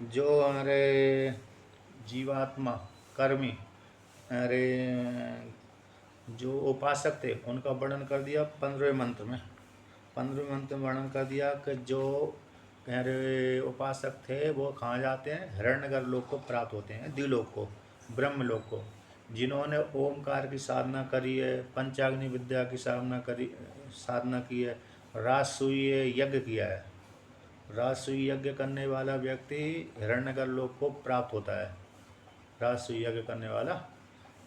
जो हमारे जीवात्मा कर्मी अरे जो उपासक थे उनका वर्णन कर दिया 15वें मंत्र में। 15वें मंत्र में वर्णन कर दिया कि जो अरे उपासक थे वो कहाँ जाते हैं, हिरण्यगर लोक को प्राप्त होते हैं, द्विलोक को, ब्रह्म लोक को। जिन्होंने ओमकार की साधना करी है, पंचाग्नि विद्या की साधना की है, राजसूय यज्ञ किया है। राजसूय यज्ञ करने वाला व्यक्ति हिरण्यगर लोक को प्राप्त होता है। राजसूय यज्ञ करने वाला,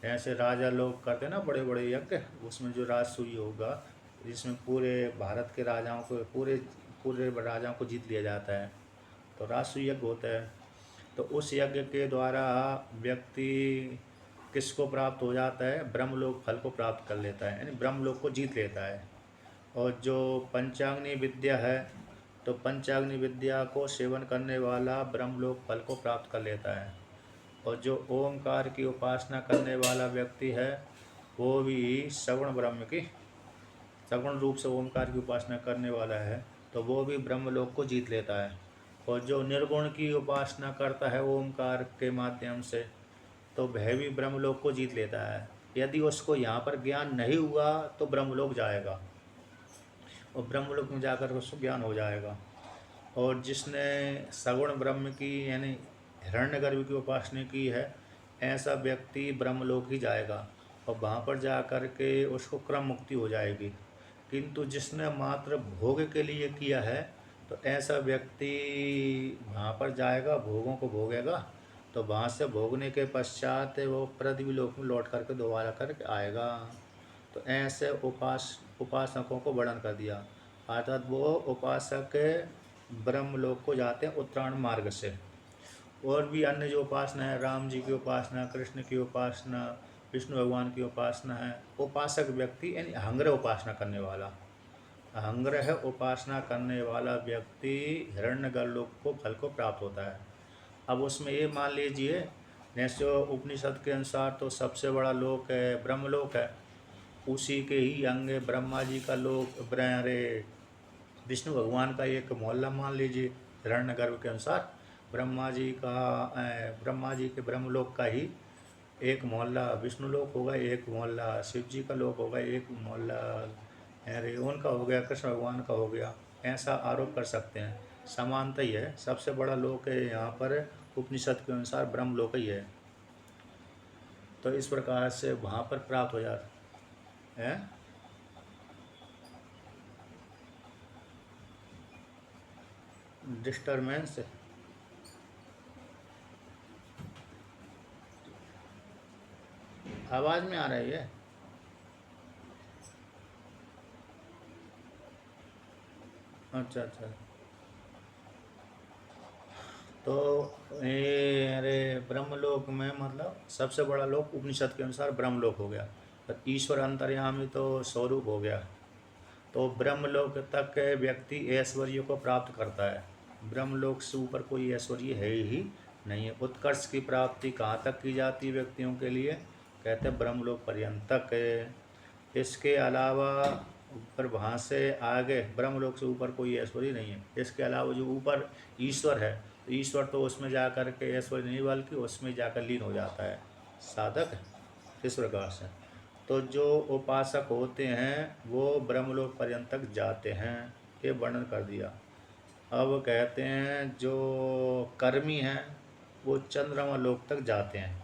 ऐसे राजा लोग करते ना बड़े बड़े यज्ञ, उसमें जो राजसूय होगा जिसमें पूरे भारत के राजाओं को, पूरे पूरे राजाओं को जीत लिया जाता है, तो राजसूय यज्ञ होता है। तो उस यज्ञ के द्वारा व्यक्ति किसको प्राप्त हो जाता है, ब्रह्मलोक फल को प्राप्त कर लेता है, यानी ब्रह्मलोक को जीत लेता है। और जो पंचाग्नि विद्या है, तो पंचाग्नि विद्या को सेवन करने वाला ब्रह्मलोक फल को प्राप्त कर लेता है। और जो ओमकार की उपासना करने वाला व्यक्ति है वो भी सगुण ब्रह्म की, सगुण रूप से ओमकार की उपासना करने वाला है, तो वो भी ब्रह्मलोक को जीत लेता है। और जो निर्गुण की उपासना करता है ओमकार के माध्यम से, तो वह भी ब्रह्मलोक को जीत लेता है। यदि उसको यहाँ पर ज्ञान नहीं हुआ तो ब्रह्मलोक जाएगा, और ब्रह्मलोक में जाकर उसको ज्ञान हो जाएगा। और जिसने सगुण ब्रह्म की यानी हिरण्यगर्भ की उपासना की है, ऐसा व्यक्ति ब्रह्मलोक ही जाएगा, और वहाँ पर जा कर के उसको क्रम मुक्ति हो जाएगी। किंतु जिसने मात्र भोग के लिए किया है, तो ऐसा व्यक्ति वहाँ पर जाएगा, भोगों को भोगेगा, तो वहाँ से भोगने के पश्चात वो पृथ्वी लोक में लौट करके दोबारा करके आएगा। तो ऐसे उपासकों को वर्णन कर दिया, अर्थात वो उपासक ब्रह्मलोक को जाते हैं उत्तरायण मार्ग से। और भी अन्य जो उपासना है, राम जी की उपासना, कृष्ण की उपासना, विष्णु भगवान की उपासना है। उपासक व्यक्ति यानी अहंग्रह उपासना करने वाला, अहंग्रह उपासना करने वाला व्यक्ति हिरण्यगर्भ को फल को प्राप्त होता है। अब उसमें ये मान लीजिए, जैसे उपनिषद के अनुसार तो सबसे बड़ा लोक है ब्रह्मलोक है, उसी के ही अंग ब्रह्मा जी का लोक, अरे विष्णु भगवान का एक मोहल्ला मान लीजिए। हिरण्यगर्भ के अनुसार ब्रह्मा जी के ब्रह्मलोक का ही एक मोहल्ला विष्णु लोक होगा, एक मोहल्ला शिव जी का लोक होगा, एक मोहल्ला अरे उनका हो गया, कृष्ण भगवान का हो गया। ऐसा आरोप कर सकते हैं, समानता ही है। सबसे बड़ा लोक है यहाँ पर उपनिषद के अनुसार ब्रह्मलोक ही है। तो इस प्रकार से वहाँ पर प्राप्त हो जाता है। डिस्टर्बेंस आवाज़ में आ रही है। अच्छा अच्छा। तो ये अरे ब्रह्मलोक में मतलब सबसे बड़ा लोक उपनिषद के अनुसार ब्रह्मलोक हो गया, और ईश्वर अंतर्यामी तो स्वरूप हो गया। तो ब्रह्मलोक तक के व्यक्ति ऐश्वर्य को प्राप्त करता है, ब्रह्मलोक से ऊपर कोई ऐश्वर्य है ही नहीं है। उत्कर्ष की प्राप्ति कहाँ तक की जाती है व्यक्तियों के लिए, कहते हैं ब्रह्मलोक पर्यंत तक है। इसके अलावा ऊपर वहाँ से आगे ब्रह्मलोक से ऊपर कोई ऐश्वर्य नहीं है। इसके अलावा जो ऊपर ईश्वर है, तो ईश्वर तो उसमें जा कर के ऐश्वर्य नहीं, बल्कि उसमें जाकर लीन हो जाता है साधक, इस प्रकार से। तो जो उपासक होते हैं वो ब्रह्मलोक पर्यंत तक जाते हैं, ये वर्णन कर दिया। अब कहते हैं जो कर्मी हैं वो चंद्रमा लोक तक जाते हैं।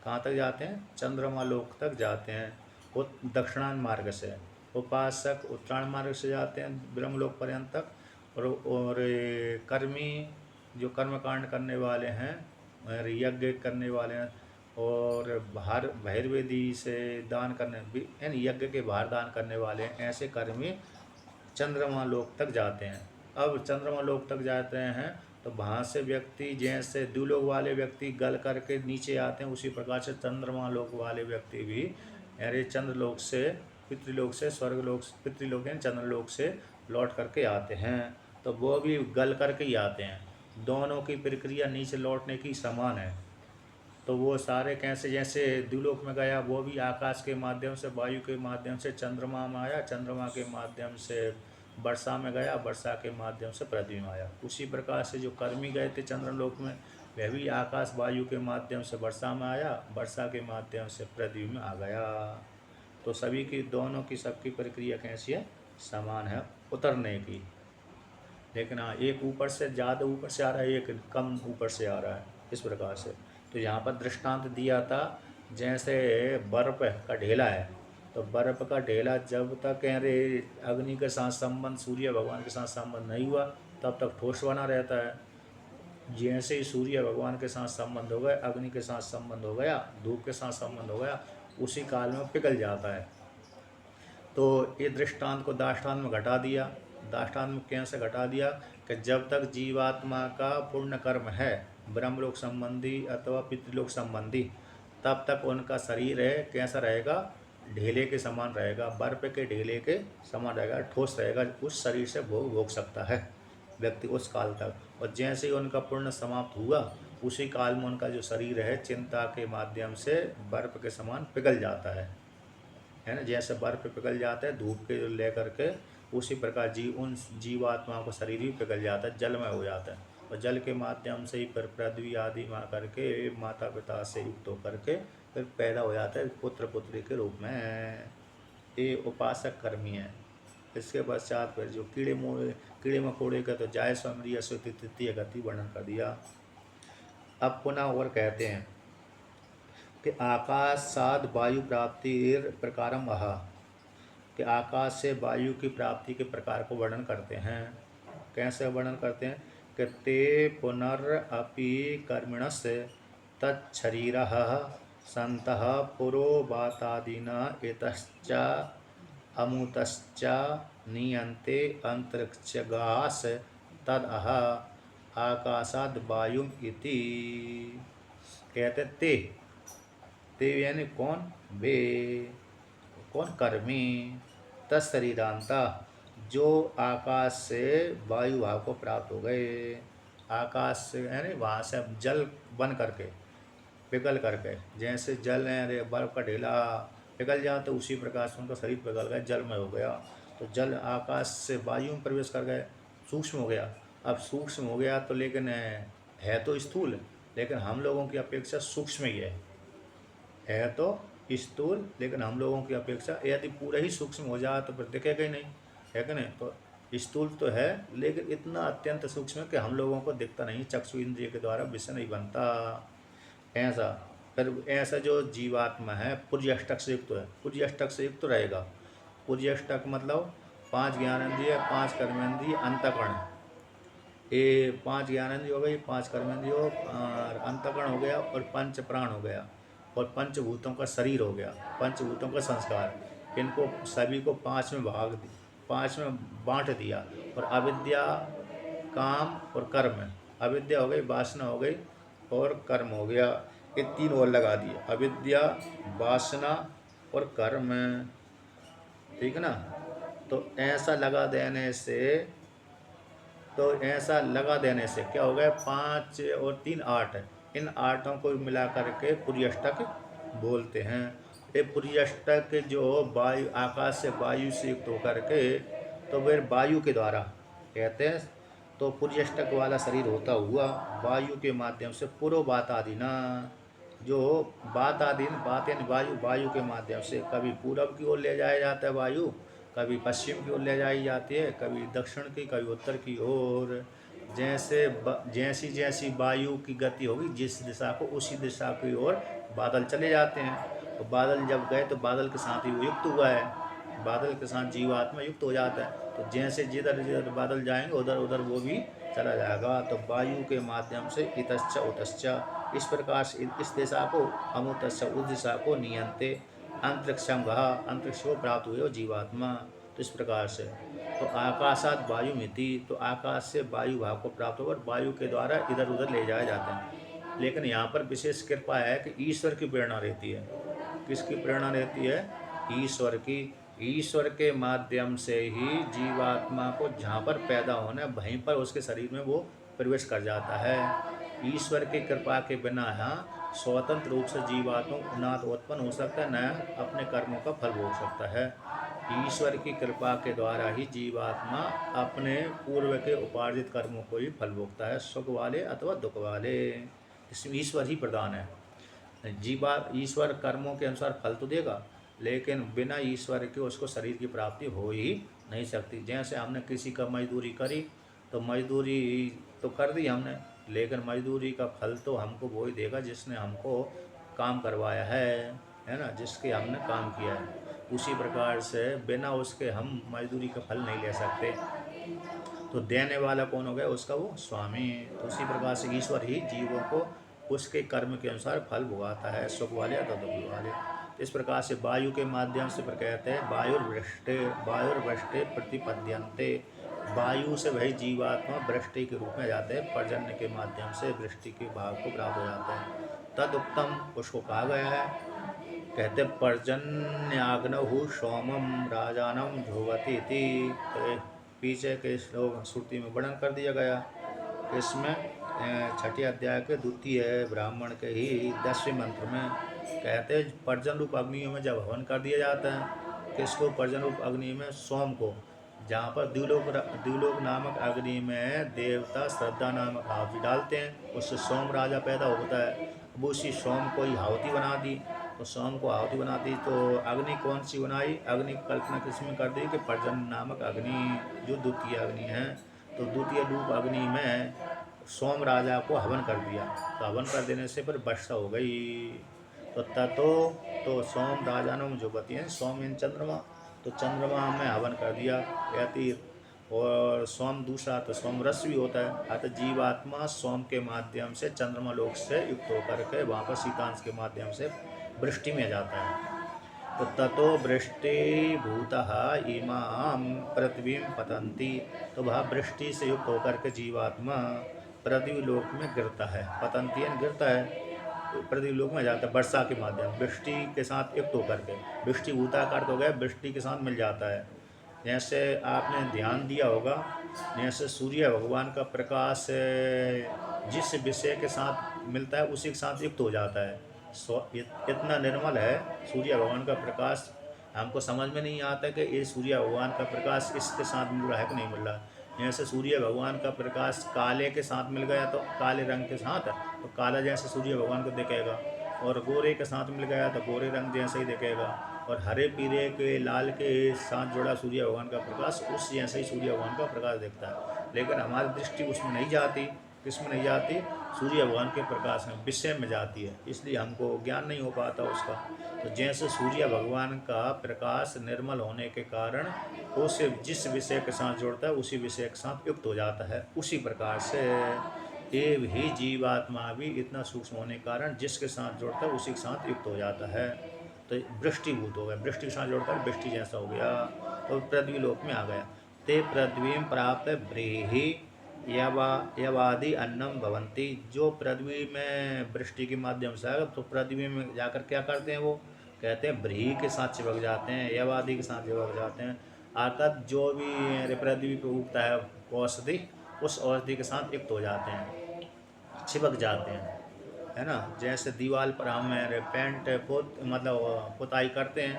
कहाँ तक जाते हैं, चंद्रमा लोक तक जाते हैं, वो दक्षिणायन मार्ग से। उपासक उत्तरायण मार्ग से जाते हैं ब्रह्मलोक पर्यंत तक। और कर्मी जो कर्मकांड करने वाले हैं और यज्ञ करने वाले हैं, और बाहर बहिर्वेदी से दान करने यानी यज्ञ के बाहर दान करने वाले हैं, ऐसे कर्मी चंद्रमा लोक तक जाते हैं। अब चंद्रमा लोक तक जाते हैं तो वहाँ से व्यक्ति जैसे द्युलोक वाले व्यक्ति गल करके नीचे आते हैं, उसी प्रकार से चंद्रमा लोक वाले व्यक्ति भी अरे चंद्रलोक से, पितृलोक से, स्वर्गलोक, पितृलोक यानी चंद्रलोक से लौट करके आते हैं। तो वो भी गल करके ही आते हैं, दोनों की प्रक्रिया नीचे लौटने की समान है। तो वो सारे कैसे, जैसे द्युलोक में गया वो भी आकाश के माध्यम से, वायु के माध्यम से चंद्रमा में आया, चंद्रमा के माध्यम से वर्षा में गया, वर्षा के माध्यम से पृथ्वी में आया। उसी प्रकार से जो कर्मी गए थे चंद्रलोक में, वह भी आकाश वायु के माध्यम से वर्षा में आया, वर्षा के माध्यम से पृथ्वी में आ गया। तो सभी की, दोनों की, सबकी प्रक्रिया कैसी है? समान है उतरने की। लेकिन हाँ, एक ऊपर से ज़्यादा ऊपर से आ रहा है, एक कम ऊपर से आ रहा है, इस प्रकार से। तो यहाँ पर दृष्टांत दिया था, जैसे बर्फ़ का ढेला है, तो बर्फ़ का ढेला जब तक अरे अग्नि के साथ संबंध, सूर्य भगवान के साथ संबंध नहीं हुआ, तब तक ठोस बना रहता है। जैसे ही सूर्य भगवान के साथ संबंध हो गया, अग्नि के साथ संबंध हो गया, धूप के साथ संबंध हो गया, उसी काल में पिघल जाता है। तो ये दृष्टांत को दाष्टान्त में घटा दिया। दाष्टान्त में कैसे घटा दिया कि जब तक जीवात्मा का पूर्ण कर्म है ब्रह्मलोक संबंधी अथवा पितृलोक संबंधी, तब तक उनका शरीर है कैसा रहेगा? ढेले के समान रहेगा, बर्फ के ढेले के समान रहेगा, ठोस रहेगा। उस शरीर से भोग भोग सकता है व्यक्ति उस काल तक। और जैसे ही उनका पुण्य समाप्त हुआ, उसी काल में उनका जो शरीर है चिंता के माध्यम से बर्फ के समान पिघल जाता है ना। जैसे बर्फ पिघल जाता है धूप के लेकर के, उसी प्रकार उन जीवात्माओं का शरीर भी पिघल जाता है, जलमय हो जाता है। और जल के माध्यम से ही फिर पृथ्वी आदि में करके माता पिता से युक्त होकर के फिर पैदा हो जाता है पुत्र पुत्री के रूप में। ये उपासक कर्मी है। इसके पश्चात फिर जो कीड़े मकोड़े का तो जाय स्वमरीय तृतीय गति वर्णन कर दिया। अब पुनः और कहते हैं कि आकाशाद वायु प्राप्तिर प्रकारम आहा, कि आकाश से वायु की प्राप्ति के प्रकार को वर्णन करते हैं। कैसे वर्णन करते हैं कि ते पुनरअपि कर्मिणस् तच्छरीरः सन्तः पुरोवातादिना एतश्च अमुतश्च नीयन्ते अंतरिक्षगास तदह आकाशाद वायुम इति। कहते ते यानी कौन? वे कौन? कर्मी। तत्शरीरांता, जो आकाश से वायु भाव को प्राप्त हो गए। आकाश से यानी वहाँ से जल बन करके पिघल करके, जैसे जल है बर्फ का ढेला पिघल जाता तो उसी प्रकार से उनका शरीर पिघल गया, जलमय हो गया। तो जल आकाश से वायु में प्रवेश कर गए, सूक्ष्म हो गया। अब सूक्ष्म हो गया तो लेकिन है तो स्थूल, लेकिन हम लोगों की अपेक्षा सूक्ष्म ही है तो स्थूल, लेकिन हम लोगों की अपेक्षा यदि पूरा ही सूक्ष्म हो जाए तो फिर दिखेगा ही नहीं, है कि नहीं। तो स्थूल तो है लेकिन इतना अत्यंत सूक्ष्म है कि हम लोगों को दिखता नहीं, चक्षु इंद्रिय के द्वारा विषय नहीं बनता। ऐसा फिर ऐसा जो जीवात्मा है पुर्यष्टक से युक्त है, पुर्यष्टक से युक्त रहेगा। पुर्यष्टक मतलब 5 ज्ञानेंद्रिय, 5 कर्मेंद्रिय, अंतःकरण। ये 5 ज्ञानेंद्रिय हो गई, 5 कर्मेंद्रिय हो, अंतःकरण हो गया और 5 प्राण हो गया और 5 भूतों का शरीर हो गया, 5 भूतों का संस्कार। इनको सभी को 5 में 5 में बांट दिया। और अविद्या, काम और कर्म, अविद्या हो गई, वासना हो गई और कर्म हो गया, ये 3 और लगा दिए, अविद्या, वासना और कर्म, ठीक है ना। तो ऐसा लगा देने से क्या हो गया? 5 और 3 8, इन 8 को मिला करके पुर्यष्टक बोलते हैं। ये पुर्यष्टक जो वायु, आकाश से वायु से युक्त होकर के, तो फिर वायु के द्वारा कहते हैं, तो पुर्यष्टक वाला शरीर होता हुआ वायु के माध्यम से पूर्व वातादिना, जो वातादीन, बात यानी वायु, वायु के माध्यम से कभी पूरब की ओर ले जाया जाता है वायु, कभी पश्चिम की ओर ले जाई जाती है, कभी दक्षिण की, कभी उत्तर की ओर। जैसी जैसी वायु की गति होगी जिस दिशा को, उसी दिशा की ओर बादल चले जाते हैं। तो बादल जब गए तो बादल के साथ ही वो युक्त हुआ है, बादल के साथ जीवात्मा युक्त हो जाता है। तो जैसे जिधर जिधर बादल जाएंगे उधर उधर वो भी चला जाएगा। तो वायु के माध्यम से इतश्च उतश्च, इस प्रकार से इस दिशा को, अमुतश्च उस दिशा को, नियंते अंतरिक्षम गहा, अंतरिक्ष को प्राप्त हुए जीवात्मा। तो इस प्रकार से तो आकाशात वायु मिति, तो आकाश से वायु भाव को प्राप्त होकर वायु के द्वारा इधर उधर ले जाए जाते हैं। लेकिन यहाँ पर विशेष कृपा है कि ईश्वर की प्रेरणा रहती है। किसकी प्रेरणा रहती है? ईश्वर की। ईश्वर के माध्यम से ही जीवात्मा को जहाँ पर पैदा होना है वहीं पर उसके शरीर में वो प्रवेश कर जाता है। ईश्वर की कृपा के बिना यहाँ स्वतंत्र रूप से जीवात्मा ना तो उत्पन्न हो सकता है, न अपने कर्मों का फल भोग सकता है। ईश्वर की कृपा के द्वारा ही जीवात्मा अपने पूर्व के उपार्जित कर्मों को ही फल भोगता है, सुख वाले अथवा दुख वाले। इसमें ईश्वर ही प्रधान है। जीवा ईश्वर कर्मों के अनुसार फल तो देगा, लेकिन बिना ईश्वर के उसको शरीर की प्राप्ति हो ही नहीं सकती। जैसे हमने किसी का मजदूरी करी तो मजदूरी तो कर दी हमने, लेकिन मजदूरी का फल तो हमको वो ही देगा जिसने हमको काम करवाया है ना, जिसके हमने काम किया है। उसी प्रकार से बिना उसके हम मजदूरी का फल नहीं ले सकते। तो देने वाला कौन हो गया? उसका वो स्वामी। तो उसी प्रकार से ईश्वर ही जीवों को उसके कर्म के अनुसार फल भुगाता है, सुख वाले अथवा दुख वाले। इस प्रकार से वायु के माध्यम से कहते हैं वायुर्वृष्टे प्रतिपद्यन्ते। वायु से वही जीवात्मा वृष्टि के रूप में जाते हैं, पर्जन्य के माध्यम से वृष्टि के भाग को प्राप्त हो जाते हैं। तद उत्तम, उसको कहा गया है, कहते पर्जन्याग्नहु सोमम राजानम झोवती थी। तो पीछे के श्लोक श्रुति में वर्णन कर दिया गया। इसमें छठे अध्याय के द्वितीय ब्राह्मण के ही 10वें मंत्र में कहते पर्जन रूप अग्नियों में जब हवन कर दिया जाता है, किसको? पर्जन रूप अग्नि में सोम को। जहाँ पर द्युलोक नामक अग्नि में देवता श्रद्धा नामक आहुति डालते हैं, उससे सोम राजा पैदा होता है। अब उसी सोम को ही आहुति बना दी, तो सोम को आहुति बना दी तो अग्नि कौन सी बनाई? अग्नि की कल्पना किसमें कर दी कि पर्जन नामक अग्नि जो द्वितीय अग्नि है। तो द्वितीय रूप अग्नि में सोम राजा को हवन कर दिया, तो हवन कर देने से फिर वर्षा हो गई। तो तो सोम राजानों जो बती हैं, सोम इन चंद्रमा, तो चंद्रमा में हवन कर दिया यति। और सोम दूसरा तो सोम रस भी होता है। अतः जीवात्मा सोम के माध्यम से चंद्रमा लोक से युक्त होकर के वहाँ पर शीतांश के माध्यम से वृष्टि में जाता है। तो ततो वृष्टि भूतः इमाम पृथ्वी पतंती। तो वह वृष्टि से युक्त होकर के जीवात्मा पृथ्वी लोक में गिरता है। पतंती गिरता है, पृथ्वी लोक में जाता है वर्षा के माध्यम, वृष्टि के साथ युक्त होकर के। वृष्टि भूताकार हो गया, वृष्टि के साथ मिल जाता है। जैसे आपने ध्यान दिया होगा, जैसे सूर्य भगवान का प्रकाश जिस विषय के साथ मिलता है उसी के साथ युक्त हो जाता है। इतना निर्मल है सूर्य भगवान का प्रकाश, हमको समझ में नहीं आता कि ये सूर्य भगवान का प्रकाश इसके साथ मिल रहा है कि नहीं मिल रहा है। जैसे सूर्य भगवान का प्रकाश काले के साथ मिल गया तो काले रंग के साथ, तो काला जैसे सूर्य भगवान को दिखेगा, और गोरे के साथ मिल गया तो गोरे रंग जैसे ही दिखेगा, और हरे पीले के लाल के साथ जुड़ा सूर्य भगवान का प्रकाश उस जैसे ही सूर्य भगवान का प्रकाश दिखता है। लेकिन हमारी दृष्टि उसमें नहीं जाती। किसमें नहीं जाती? सूर्य भगवान के प्रकाश में, विषय में जाती है, इसलिए हमको ज्ञान नहीं हो पाता उसका। तो जैसे सूर्य भगवान का प्रकाश निर्मल होने के कारण उसे जिस विषय के साथ जोड़ता है उसी विषय के साथ युक्त हो जाता है। उसी प्रकार से ये भी जीवात्मा भी इतना सूक्ष्म होने के कारण जिसके साथ जोड़ता है उसी के साथ युक्त हो जाता है। तो वृष्टिभूत हो गया, वृष्टि के साथ जोड़कर वृष्टि जैसा हो गया, और पृथ्वी लोक में आ गया। ते पृथ्वी प्राप्त व्रीहि यवादि अन्नम भवंती। जो पृथ्वी में वृष्टि के माध्यम से आएगा तो पृथ्वी में जाकर क्या करते हैं? वो कहते हैं व्रीहि के साथ चिपक जाते हैं, यवादि के साथ चिपक जाते हैं। अर्थात जो भी पृथ्वी पर उगता है औषधि, उस औषधि के साथ युक्त हो जाते हैं, चिपक जाते हैं, है ना। जैसे दीवार पर हम पेंट मतलब पुताई करते हैं,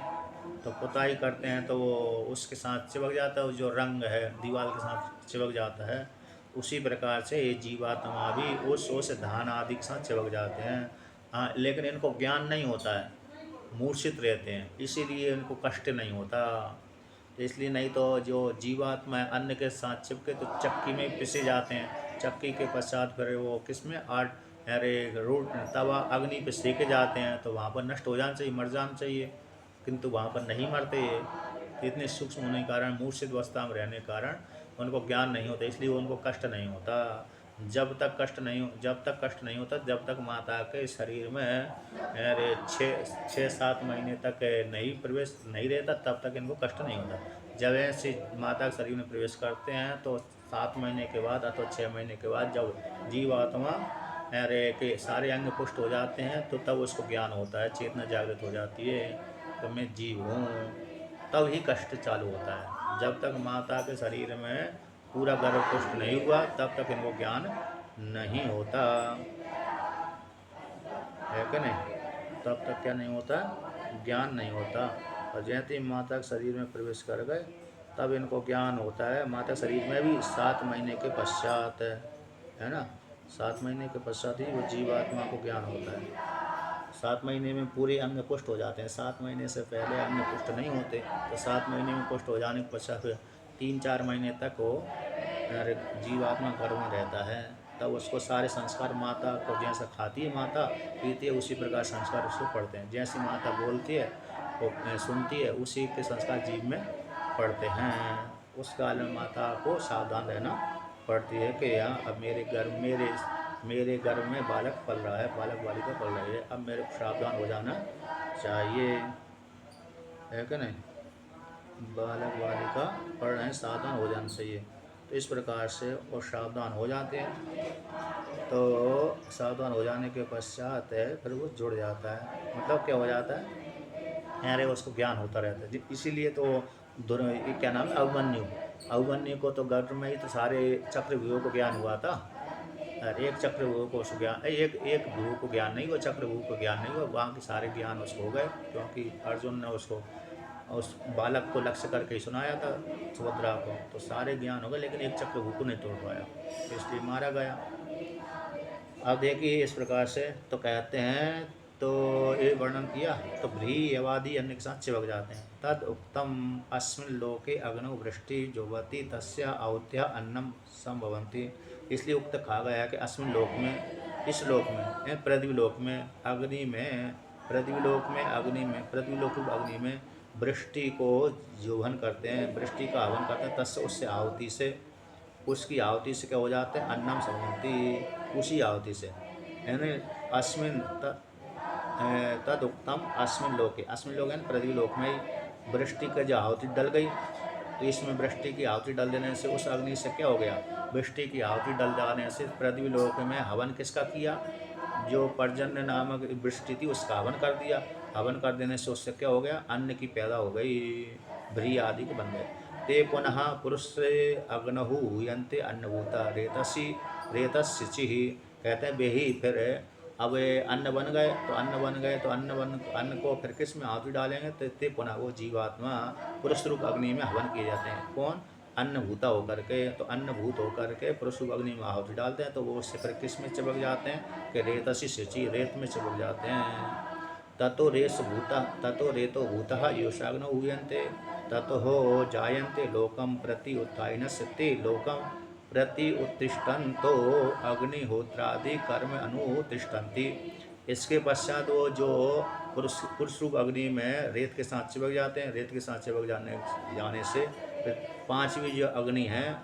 तो पुताई करते हैं तो वो उसके साथ चिपक जाता है, जो रंग है दीवार के साथ चिपक जाता है। उसी प्रकार से ये जीवात्मा भी उस धान आदि के साथ चिपक जाते हैं। हाँ, लेकिन इनको ज्ञान नहीं होता है, मूर्छित रहते हैं, इसीलिए इनको कष्ट नहीं होता। तो इसलिए, नहीं तो जो जीवात्मा है अन्न के साथ चिपके तो चक्की में पिसे जाते हैं। चक्की के पश्चात फिर वो किस में रोट तवा अग्नि पे सेके जाते हैं, तो वहाँ पर नष्ट हो जाना चाहिए, मर जाना चाहिए, किंतु वहाँ पर नहीं मरते। तो इतने सूक्ष्म होने के कारण, मूर्छित अवस्था में रहने के कारण उनको ज्ञान नहीं होता, इसलिए उनको कष्ट नहीं होता। जब तक कष्ट नहीं होता, जब तक माता के शरीर में 6-7 महीने तक प्रवेश नहीं रहता, तब तक इनको कष्ट नहीं होता। जब ऐसे माता के शरीर में प्रवेश करते हैं तो 7 महीने के बाद अथवा 6 महीने के बाद जब जीवात्मा के सारे अंग पुष्ट हो जाते हैं, तो तब उसको ज्ञान होता है, चेतना जागृत हो जाती है, तो मैं जीव हूँ। तब ही कष्ट चालू होता है। जब तक माता के शरीर में पूरा गर्भ पुष्ट नहीं हुआ, तब तक इनको ज्ञान नहीं होता है कि नहीं। तब तक क्या नहीं होता? ज्ञान नहीं होता। और जैसे ही माता के शरीर में प्रवेश कर गए तब इनको ज्ञान होता है। माता शरीर में भी 7 महीने के पश्चात है ना, 7 महीने के पश्चात ही वो जीवात्मा को ज्ञान होता है। 7 महीने में पूरे अंग पुष्ट हो जाते हैं। 7 महीने से पहले अंग पुष्ट नहीं होते, तो 7 महीने में पुष्ट हो जाने के पश्चात 3-4 महीने तक वो जीवात्मा गर्भ में रहता है। तब उसको सारे संस्कार माता को जैसा खाती है माता, पीती है, उसी प्रकार संस्कार उसको पढ़ते हैं। जैसी माता बोलती है वो सुनती है, उसी के संस्कार जीव में पढ़ते हैं। उस काल में माता को सावधान रहना पड़ती है कि यहाँ अब मेरे गर्भ में बालक पल रहा है, बालक बालिका पल रही है, अब मेरे को सावधान हो जाना चाहिए, है कि नहीं। बालक बालिका पढ़ रहे हैं, सावधान हो जाना चाहिए। तो इस प्रकार से वो सावधान हो जाते हैं। तो सावधान हो जाने के पश्चात फिर वो जुड़ जाता है। मतलब क्या हो जाता है, अरे उसको ज्ञान होता रहता है। इसीलिए तो ये क्या नाम है, अभिमन्यु को तो गर्भ में ही तो सारे चक्रव्यूह को ज्ञान हुआ था। और एक चक्रव्यूह को उस ज्ञान, एक व्यूह को ज्ञान नहीं हुआ, चक्रव्यूह को ज्ञान नहीं हुआ। वहाँ के सारे ज्ञान उसको हो गए, क्योंकि अर्जुन ने उसको उस बालक को लक्ष्य करके ही सुनाया था सुभद्रा को। तो सारे ज्ञान हो गए, लेकिन एक चक्रव्यूह को नहीं तोड़ पाया, इसलिए मारा गया। अब देखिए इस प्रकार से तो कहते हैं, तो ये वर्णन किया तो भ्री यवादि अन्य के साथ चिपक जाते हैं। तद उक्तम अस्मिन् लोके अग्नौ वृष्टि जोवती तस्या आहुत्या अन्नम संभवंती। इसलिए उक्त कहा गया कि अस्मिन् लोक में, इस लोक में, पृथ्वीलोक में, अग्नि में, पृथ्वीलोक रूप अग्नि में वृष्टि को जोहन करते हैं, वृष्टि का हवन करते हैं। तस्य उससे आहुति से, उसकी आहुति से क्या हो जाते हैं, अन्नम संभवंती, उसी आहुति से, यानी अस्मिन तद उक्तम अस्मिन लोके, अस्मिन लोक यानी पृथ्वी लोक में ही वृष्टि का जो आहुति डल गई, तो इसमें वृष्टि की आहुति डल देने से उस अग्नि से क्या हो गया, वृष्टि की आहुति डल जाने से पृथ्वी लोक में हवन किसका किया, जो पर्जन्य नामक वृष्टि थी उसका हवन कर दिया। हवन कर देने से उससे क्या हो गया, अन्न की पैदा हो गई, भ्री आदि के बन गए। ते पुनः पुरुष से अग्नहु हूयन्ते अन्नभूता रेतस्यचि, कहते हैं वे ही फिर अब अन्न बन गए, तो अन्न को फिर किस में आहुति डालेंगे, तो ते पुनः वो जीवात्मा पुरुष रूप अग्नि में हवन किए जाते हैं। कौन, अन्नभूता होकर के, तो अन्नभूत होकर के पुरुष रूप अग्नि में आहुति डालते हैं, तो वो उससे फिर किस में चिपक जाते हैं, कि रेतसी सिचि, रेत में चिपक जाते हैं। ततो रेतो भूतः योषाग्नो हूयन्ते ततो जायन्ते लोकम प्रति उत्थानस्य ते लोकम प्रति उत्तिष्ठन्तो अग्निहोत्रादि कर्म अनुतिष्ठन्ति। इसके पश्चात वो जो पुरुष रूप अग्नि में रेत के साथ चिपक जाते हैं, रेत के साथ चिपक जाने से फिर 5वीं जो अग्नि है,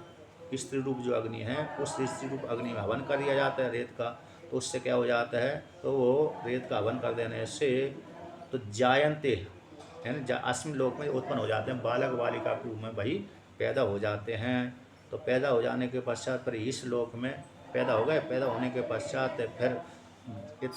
स्त्री रूप जो अग्नि है, उस स्त्री रूप अग्नि में हवन कर दिया जाता है रेत का। तो उससे क्या हो जाता है, तो वो रेत का हवन कर देने से तो जायन्ते है ना, अस्मिन लोक में उत्पन्न हो जाते हैं, बालक बालिका के रूप में वही पैदा हो जाते हैं। तो पैदा हो जाने के पश्चात फिर इस लोक में पैदा हो गए, पैदा होने के पश्चात फिर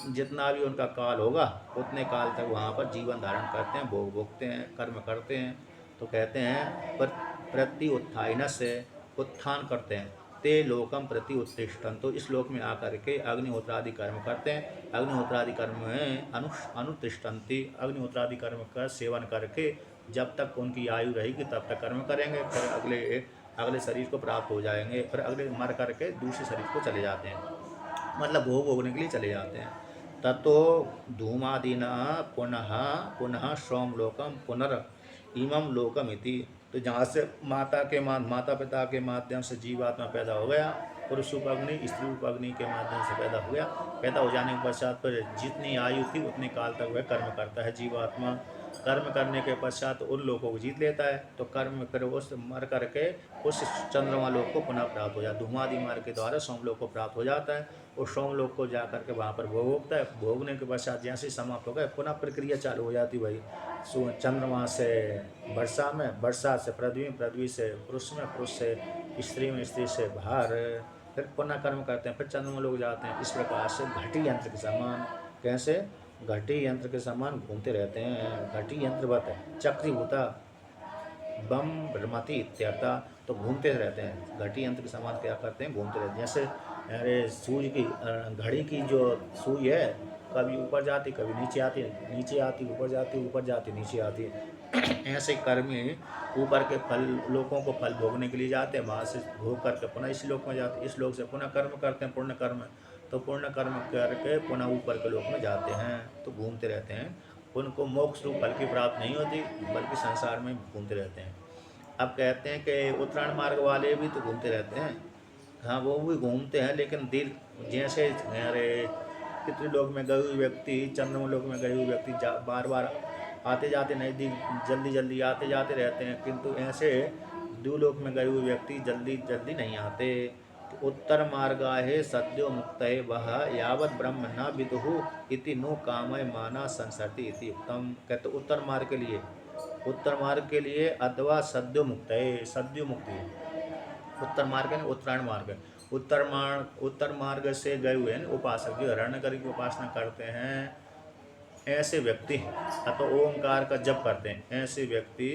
जितना भी उनका काल होगा उतने काल तक वहाँ पर जीवन धारण करते हैं, भोग भोगते हैं, कर्म करते हैं। तो कहते हैं पर प्रति उत्थान से उत्थान करते हैं, ते लोकम प्रति उत्तिष्ठन, तो इस लोक में आकर के अग्निहोत्रादि कर्म करते हैं। अग्निहोत्रादि कर्म में अनुतिष्ठन्ति, अग्निहोत्रादि कर्म का सेवन करके जब तक उनकी आयु रहेगी तब तक कर्म करेंगे, फिर अगले शरीर को प्राप्त हो जाएंगे, फिर अगले मर करके दूसरे शरीर को चले जाते हैं, मतलब भोग भोगने के लिए चले जाते हैं। ततो धूमादिना पुनः पुनः सोमलोकम पुनर् इमं लोकम इति। तो जहाँ से माता पिता के माध्यम से जीवात्मा पैदा हो गया, पुरुष रूप अग्नि स्त्री रूप अग्नि के माध्यम से पैदा हो गया। पैदा हो जाने के पश्चात पर जितनी आयु थी उतने काल तक वह कर्म करता है जीवात्मा। कर्म करने के पश्चात उन लोगों को जीत लेता है, तो कर्म फिर उस मर करके उस चंद्रमा लोक को पुनः प्राप्त हो जाता है। धूमादि मार्ग के द्वारा सोमलोक को प्राप्त हो जाता है। उस सोमलोक को जा करके वहाँ पर भोग भोगता है। भोगने के पश्चात जैसे समाप्त हो गए पुनः प्रक्रिया चालू हो जाती भाई, चंद्रमा से वर्षा में, वर्षा से पृथ्वी में, पृथ्वी से पुरुष में, पुरुष से स्त्री में, स्त्री से बाहर, फिर पुनः कर्म करते हैं, फिर चंद्रमा लोग जाते हैं। इस प्रकार से घटी यंत्र के समान, कैसे घटी यंत्र के समान घूमते रहते हैं। घटी यंत्रवत है चक्रीभूता बम भ्रमति इत्यर्था, तो घूमते रहते हैं। घटी यंत्र के समान क्या करते हैं, घूमते रहते हैं। जैसे अरे सूर्य की घड़ी की जो सुई है, कभी ऊपर जाती कभी नीचे आती, नीचे आती ऊपर जाती, ऊपर जाती नीचे आती, ऐसे कर्मी ऊपर के फल लोगों को फल भोगने के लिए जाते हैं, वहाँ से भोग करके पुनः इस लोक में जाते हैं, इस लोक से पुनः कर्म करते हैं, पुण्य कर्म, तो पुण्य कर्म करके पुनः ऊपर के लोक में जाते हैं, तो घूमते रहते हैं। उनको मोक्ष रूप फल की प्राप्त नहीं होती, बल्कि संसार में घूमते रहते हैं। अब कहते हैं कि उत्तरायण मार्ग वाले भी तो घूमते रहते हैं। हाँ, वो भी घूमते हैं, लेकिन दीर्घ जैसे अरे पितृलोक में गए हुए व्यक्ति, चंद्रमलोक में गए हुए व्यक्ति बार बार आते जाते नहीं, जल्दी जल्दी आते जाते रहते हैं, किंतु ऐसे द्यूलोक में गए हुए व्यक्ति जल्दी जल्दी नहीं आते। उत्तर मार्गाहे सद्यो मुक्तये वह यावत ब्रह्म न विदुहु इति नु कामय माना संसरति इति उत्तम। कहते उत्तर मार्ग के लिए अथवा सद्यो मुक्तये, सद्यो मुक्ति, उत्तर मार्ग है उत्तरायण मार्ग, उत्तर मार्ग से गए हुए उपासक जो हिरण्यगर्भ की उपासना करते हैं, ऐसे व्यक्ति अथवा ओंकार का जप करते हैं, ऐसे व्यक्ति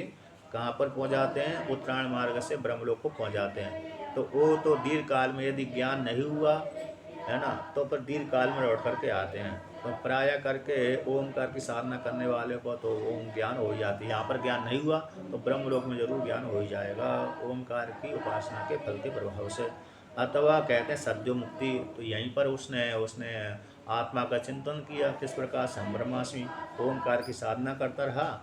कहाँ पर पहुँच जाते हैं? उत्तरायण मार्ग से ब्रह्मलोक को पहुँच जाते हैं। तो वो तो दीर्घ काल में यदि ज्ञान नहीं हुआ है ना, तो फिर दीर्घ काल में लौट करके आते हैं। तो प्राय करके ओंकार की साधना करने वाले को तो ओम ज्ञान हो ही जाती है। यहाँ पर ज्ञान नहीं हुआ तो ब्रह्मलोक में जरूर ज्ञान हो ही जाएगा, ओंकार की उपासना के फल के प्रभाव से। अथवा कहते हैं सद्यो मुक्ति, तो यहीं पर उसने आत्मा का चिंतन किया, किस प्रकार से हम ब्रह्मास्मि, ओंकार की साधना करता रहा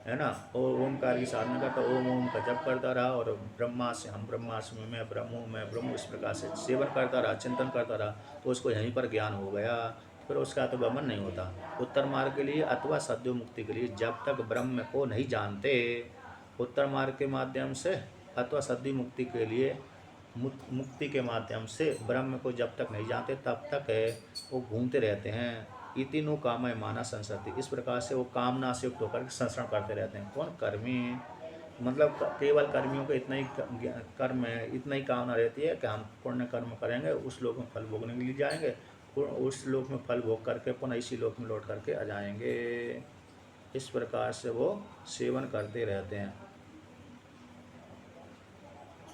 है ना, और ओंकार की साधना करता ओम ओम का जप करता रहा, और ब्रह्मास्मि हम ब्रह्मास्मि में ब्रह्म इस प्रकार से सेवन करता रहा, चिंतन करता रहा, तो उसको यहीं पर ज्ञान हो गया, फिर उसका तो गमन नहीं होता। उत्तर मार्ग के लिए अथवा सद्यो मुक्ति के लिए जब तक ब्रह्म को नहीं जानते, उत्तर मार्ग के माध्यम से अथवा सद्यो मुक्ति के लिए मुक्ति के माध्यम से ब्रह्म को जब तक नहीं जानते तब तक वो घूमते रहते हैं। इति नु कामय माना संसरति, इस प्रकार से वो कामना से युक्त होकर संसरण करते रहते हैं। कौन? कर्मी, मतलब केवल कर्मियों को इतना ही कर्म है, इतना ही कामना रहती है कि हम पुण्य कर्म करेंगे, उस लोक में फल भोगने के लिए जाएंगे, उस लोक में फल भोग करके पुनः इसी लोक में लौट करके आ जाएंगे। इस प्रकार से वो सेवन करते रहते हैं,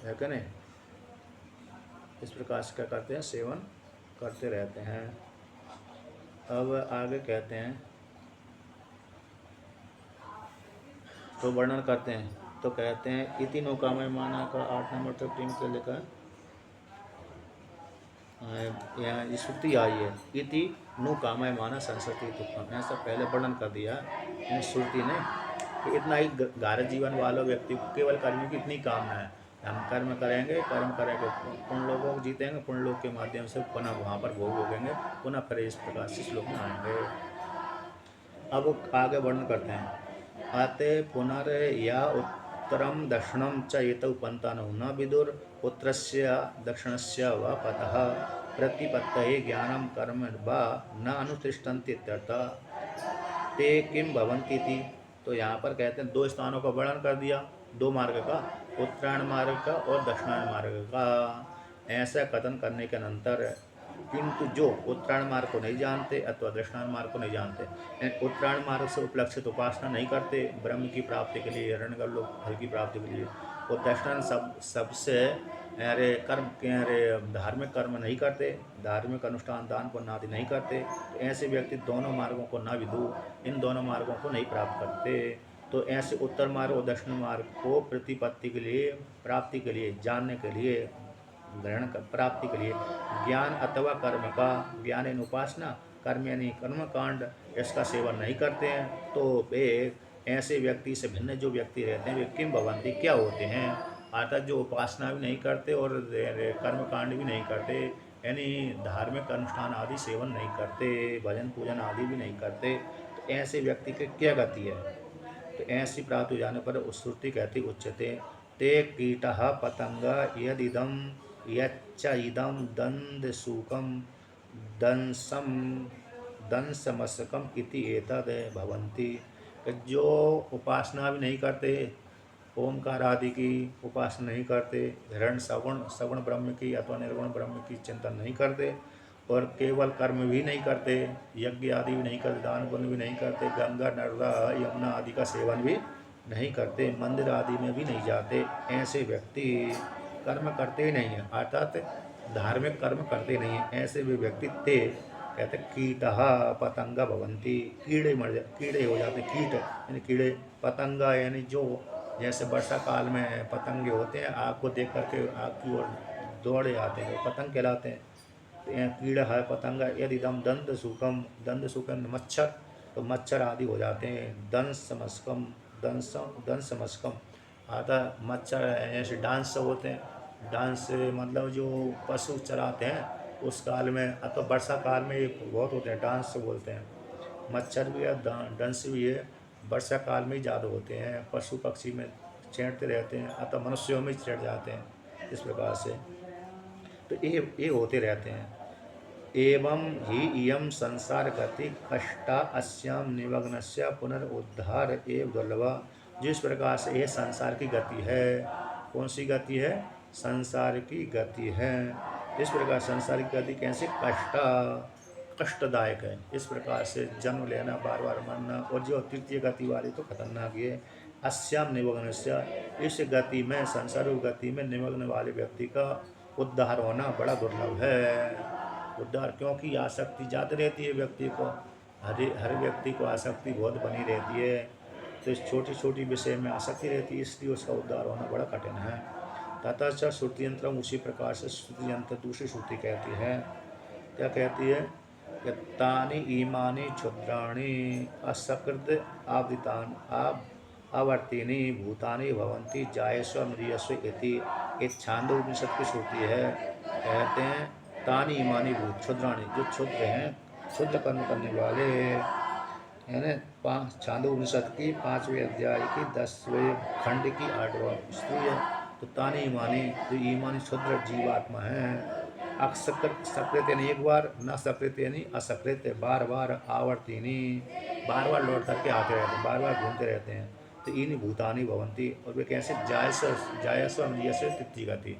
है कि नहीं? इस प्रकार से क्या करते हैं? सेवन करते रहते हैं। अब आगे कहते हैं, तो वर्णन करते हैं, तो कहते हैं इति नु कामय माना का 8 नंबर तक टीम के लेकर यहाँ श्रुति आई है, इति नु कामय माना संसति तुक्कम, ऐसा पहले वर्णन कर दिया श्रुति ने कि इतना ही गारज जीवन वालों व्यक्ति केवल कर्मियों की इतनी कामना है, हम कर्म करेंगे पुण्य लोगों को जीतेंगे, पुण्य लोग के माध्यम से पुनः वहाँ पर भोग भोगेंगे, पुनः फिर इस प्रकार से श्लोक में आएंगे। अब आगे वर्णन करते हैं, आते पुनर् या उत्तरम दक्षिणम च एतौ पंतानो न विदुर उत्तरस्य दक्षिणस्य व पतः प्रतिपत्तये ज्ञानम कर्म वा न अनुतिष्ठन्ति इत्यर्थः ते किम भवन्ति इति। तो यहाँ पर कहते हैं 2 स्थानों का वर्णन कर दिया, 2 मार्ग का, उत्तरायण मार्ग का और दक्षिणायण मार्ग का। ऐसा कथन करने के अनंतर किंतु जो उत्तरायण मार्ग को नहीं जानते अथवा दक्षिणायन मार्ग को नहीं जानते, उत्तरायण मार्ग से उपलक्षित उपासना नहीं करते ब्रह्म की प्राप्ति के लिए, हिरण्यगर्भ लोक फल की प्राप्ति के लिए, और दक्षिणायन सबसे कर्म धार्मिक कर्म नहीं करते, धार्मिक अनुष्ठान दान पुण्य आदि नहीं करते, तो ऐसे व्यक्ति दोनों मार्गों को न विदु, इन दोनों मार्गों को नहीं प्राप्त करते। तो ऐसे उत्तर मार्ग और दक्षिण मार्ग को प्रतिपत्ति के लिए, प्राप्ति के लिए, जानने के लिए, ग्रहण प्राप्ति के लिए ज्ञान अथवा कर्म का, ज्ञान यानी उपासना, कर्म यानी कर्मकांड, इसका सेवन नहीं करते हैं, तो वे ऐसे व्यक्ति से भिन्न जो व्यक्ति रहते हैं वे किम भवन्ति, क्या होते हैं? अर्थात जो उपासना भी नहीं करते और कर्मकांड भी नहीं करते, यानी धार्मिक अनुष्ठान आदि सेवन नहीं करते, भजन पूजन आदि भी नहीं करते, तो ऐसे व्यक्ति की क्या गति है? तो ऐसी प्राप्त हो जाने पर श्रुति कहती उच्यते ते कीटः पतंगा यदिदम यच्च इदम दंदसूकम दंसमस्कम इति एतद् भवन्ति। जो उपासना भी नहीं करते, ओमकार आदि की उपासना नहीं करते, हिरण्य सगुण ब्रह्म की अथवा निर्गुण ब्रह्म की चिंतन नहीं करते, और केवल कर्म भी नहीं करते, यज्ञ आदि भी नहीं करते, दान पुण्य भी नहीं करते, गंगा नर्मदा यमुना आदि का सेवन भी नहीं करते, मंदिर आदि में भी नहीं जाते, ऐसे व्यक्ति कर्म करते ही नहीं हैं, अर्थात धार्मिक कर्म करते नहीं हैं, ऐसे भी व्यक्ति ते कहते कीटः पतंगा भवन्ति, कीड़े कीड़े हो जाते हैं। कीट यानी कीड़े, पतंगा यानी जो जैसे वर्षा काल में पतंगे होते हैं, आग को देख करके आग की ओर दौड़े आते हैं, वो पतंग कहलाते हैं। तो यहाँ कीड़ा है पतंगा, यदि दम दंत सुखम मच्छर, तो मच्छर आदि हो जाते हैं। दंस मस्कम आता, मच्छर ऐसे डांस होते हैं। डांस मतलब जो पशु चराते हैं उस काल में, अथवा वर्षा काल में ये बहुत होते हैं, डांस बोलते हैं। मच्छर भी है, डंस भी है, वर्षा काल में ही ज़्यादा होते हैं। पशु पक्षी में छेड़ते रहते हैं, अतः मनुष्यों में छेड़ जाते हैं। इस प्रकार से तो ये होते रहते हैं। एवं ही इयं संसार गति कष्टा अस्याम निमग्नस्य पुनरुद्धार एव दुर्लभा। जिस प्रकार से यह संसार की गति है, कौन सी गति है? संसार की गति है। इस प्रकार संसार की गति कैसे? कष्टदायक है। इस प्रकार से जन्म लेना, बार बार मरना, और जो तृतीय गति वाली तो खतरनाक है। अस्याम निमग्नस्य, इस गति में, संसार गति में निमग्न वाले व्यक्ति का उद्धार होना बड़ा दुर्लभ है। उद्धार, क्योंकि आसक्ति ज़्यादा रहती है व्यक्ति को, हर व्यक्ति को आसक्ति बहुत बनी रहती है। तो इस छोटी छोटी विषय में आसक्ति रहती है, इसलिए उसका उद्धार होना बड़ा कठिन है। तथा च श्रुति यंत्र, उसी प्रकार से श्रुति यंत्र दूसरी श्रुति कहती है, क्या कहती है? तानि ईमानि क्षुद्राणि असकृत आवृतान आवर्तिनी भूतानि भवन्ति जायस्व मृयस्व इति। एक छांदोपनिषद की श्रुति है। कहते हैं तानि ईमानि भूत, क्षुद्राणि, जो क्षुद्र हैं, क्षुद्र कर्म करने वाले, यानी छांदोपनिषद की 5वें अध्याय की 10वें खंड की 8वां स्त्री है। तो तानि ईमानि, जो ईमानी क्षुद्र जीवात्मा है, सकृत यानी एक बार, न सकृत यानी असकृत, बार बार, आवर्तिनी, बार बार लौट करके आते रहते हैं, बार बार घूमते रहते हैं। तो इन भूतानी भवंती, और वे कैसे? जायस्व मृयस्व तृतीय गति,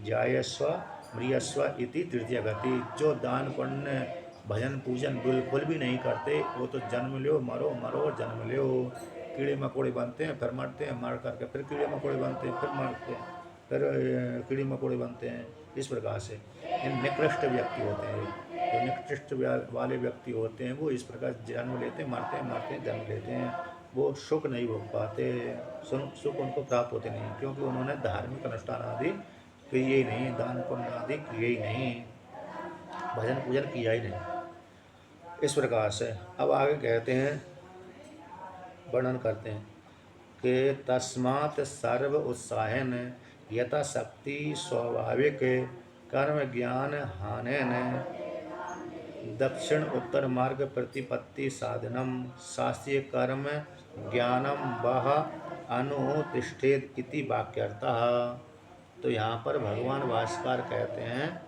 जायस्व मृयस्व इति तृतीय गति। जो दान पुण्य भजन पूजन बिल्कुल भी नहीं करते, वो तो जन्म लो मरो, मरो जन्म लो, कीड़े मकोड़े बनते हैं, फिर मरते हैं, मर करके फिर कीड़े मकोड़े बनते हैं, फिर मरते हैं, फिर कीड़े मकोड़े बनते हैं। इस प्रकार से निकृष्ट व्यक्ति होते हैं। जो निकृष्ट वाले व्यक्ति होते हैं, वो इस प्रकार जन्म लेते हैं, मरते हैं, जन्म लेते हैं। वो सुख नहीं भोग पाते, सुख उनको प्राप्त होते नहीं, क्योंकि उन्होंने धार्मिक अनुष्ठान आदि किए ही नहीं, दान पुण्य आदि किए ही नहीं, भजन पूजन किया ही नहीं। इस प्रकार से अब आगे कहते हैं, वर्णन करते हैं कि तस्मात् सर्व उत्साहेन यथाशक्ति स्वाभाविक कर्म ज्ञान हानेन दक्षिण उत्तर मार्ग प्रतिपत्ति साधनम शास्त्रीय कर्म ज्ञानम वह अनुतिष्ठेत इति वाक्यर्थः। तो यहाँ पर भगवान भाष्यकार कहते हैं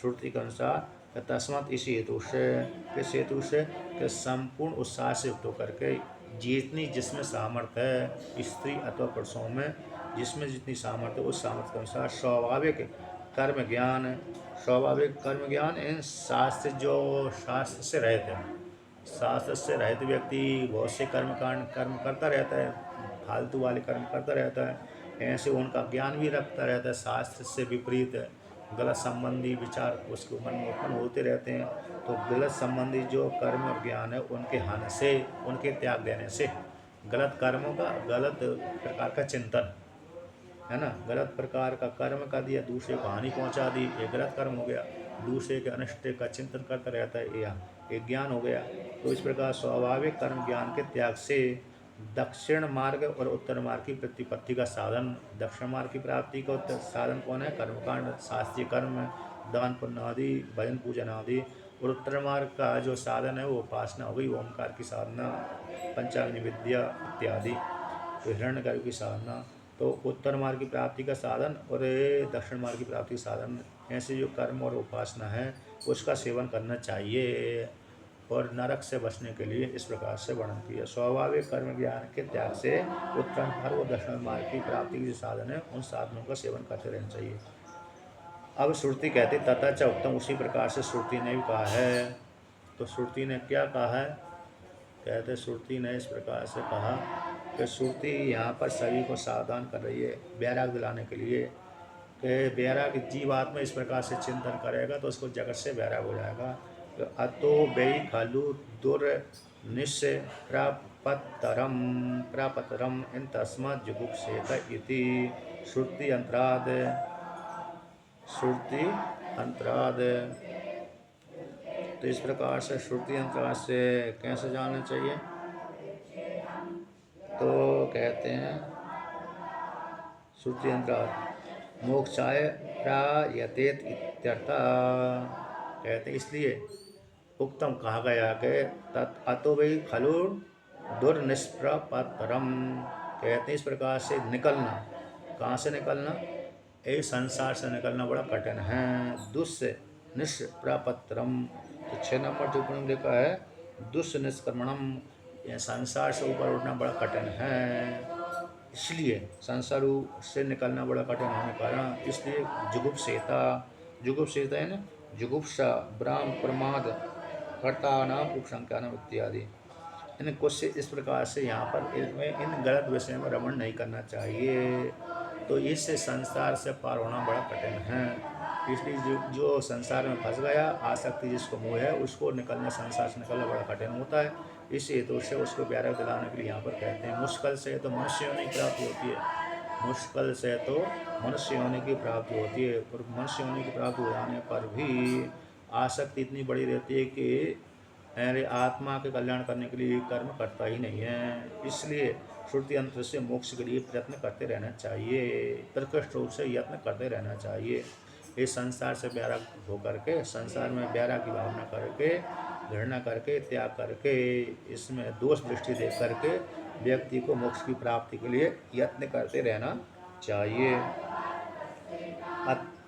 श्रुति के अनुसार, तस्मात् इसी हेतु से, किस हेतु से? कि संपूर्ण उत्साह से युक्त होकर के, जितनी जिसमें सामर्थ्य है, स्त्री अथवा पुरुषों में जिसमें जितनी सामर्थ्य, उस सामर्थ्य के अनुसार स्वाभाविक कर्म ज्ञान इन शास्त्र, जो शास्त्र से रहित है, शास्त्र से रहित व्यक्ति बहुत से कर्म करता रहता है, फालतू वाले कर्म करता रहता है, ऐसे उनका ज्ञान भी रखता रहता है, शास्त्र से विपरीत गलत संबंधी विचार उसके मन में उत्पन्न होते रहते हैं। तो गलत संबंधी जो कर्म और ज्ञान है, उनके हानि से, उनके त्याग देने से, गलत कर्मों का, गलत प्रकार का चिंतन है ना, गलत प्रकार का कर्म कर दिया, दूसरे को हानि पहुंचा दी, ये गलत कर्म हो गया। दूसरे के अनिष्ट का चिंतन करता रहता है, यह एक ज्ञान हो गया। तो इस प्रकार स्वाभाविक कर्म ज्ञान के त्याग से दक्षिण मार्ग और उत्तर मार्ग की प्रतिपत्ति का साधन, दक्षिण मार्ग की प्राप्ति का साधन कौन है? कर्मकांड, शास्त्रीय कर्म, दान पुण्य आदि, भजन पूजन आदि। और उत्तर मार्ग का जो साधन है वो उपासना हो गई, ओमकार की साधना, पंचाग्नि विद्या इत्यादि, तो हिरण्यगर्भ की साधना। तो उत्तर मार्ग की प्राप्ति का साधन और दक्षिण मार्ग की प्राप्ति का साधन, ऐसे जो कर्म और उपासना है उसका सेवन करना चाहिए, और नरक से बचने के लिए इस प्रकार से वर्णन किया। स्वाभाविक कर्म ज्ञान के त्याग से उत्तर मार्ग और दक्षिण मार्ग की प्राप्ति के जो साधन है, उन साधनों का सेवन करते रहना चाहिए। अब श्रुति कहते तथा च उत्तम, उसी प्रकार से श्रुति ने भी कहा है। तो श्रुति ने क्या कहा है? कहते श्रुति ने इस प्रकार से कहा कि श्रुति यहाँ पर सभी को सावधान कर रही है, वैराग दिलाने के लिए, कि वैराग जीवात्मा इस प्रकार से चिंतन करेगा तो उसको जगत से वैराग हो जाएगा। अतो वै खलु दुर्निश्चय प्रापतरम इन तस्मात् जुगुप्सेत इति श्रुति अंतराद। तो इस प्रकार से श्रुति अंतराद से कैसे जानना चाहिए? तो कहते हैं श्रुति अंतराद मोक्षाय प्रायतेत इत्यर्थ। कहते हैं इसलिए उत्तम कहा गया कि तत् अतो वै खलु दुर्निष्प्रपतरम। कहते हैं इस प्रकार से निकलना, कहाँ से निकलना? इस संसार से निकलना बड़ा कठिन है। दुष्य निष्प्रपतरम, तो 6 नंबर टिप्पणी में लिखा है दुष्य निष्क्रमणम, यह संसार से ऊपर उठना बड़ा कठिन है। इसलिए संसार से निकलना बड़ा कठिन होने के कारण इसलिए जुगुप्सेता, जुगुप्सेता है ना, जुगुप्सा ब्राह्म प्रमाद कर्ता नाम उपसंख्यानम इत्यादि, इन कुछ इस प्रकार से यहाँ पर इन गलत विषय में रमण नहीं करना चाहिए। तो इससे संसार से पार होना बड़ा कठिन है। इसलिए जो संसार में फंस गया, आसक्ति जिसको मोह है, उसको निकलना, संसार से निकलना बड़ा कठिन होता है। इस हेतु से उसको प्यारा दिलाने के लिए यहाँ पर कहते हैं मुश्किल से तो मनुष्य होने की प्राप्ति होती है, मुश्किल से तो मनुष्य होने की प्राप्ति होती है। और मनुष्य होने की प्राप्ति हो जाने पर भी आसक्ति इतनी बड़ी रहती है कि अरे आत्मा के कल्याण करने के लिए कर्म करता ही नहीं है। इसलिए श्रुति अंतर से मोक्ष के लिए प्रयत्न करते रहना चाहिए, प्रकृष्ट रूप से यत्न करते रहना चाहिए। इस संसार से बैराग होकर के, संसार में बैराग की भावना करके, घृणा करके, त्याग करके, इसमें दोष दृष्टि देख करके व्यक्ति को मोक्ष की प्राप्ति के लिए यत्न करते रहना चाहिए।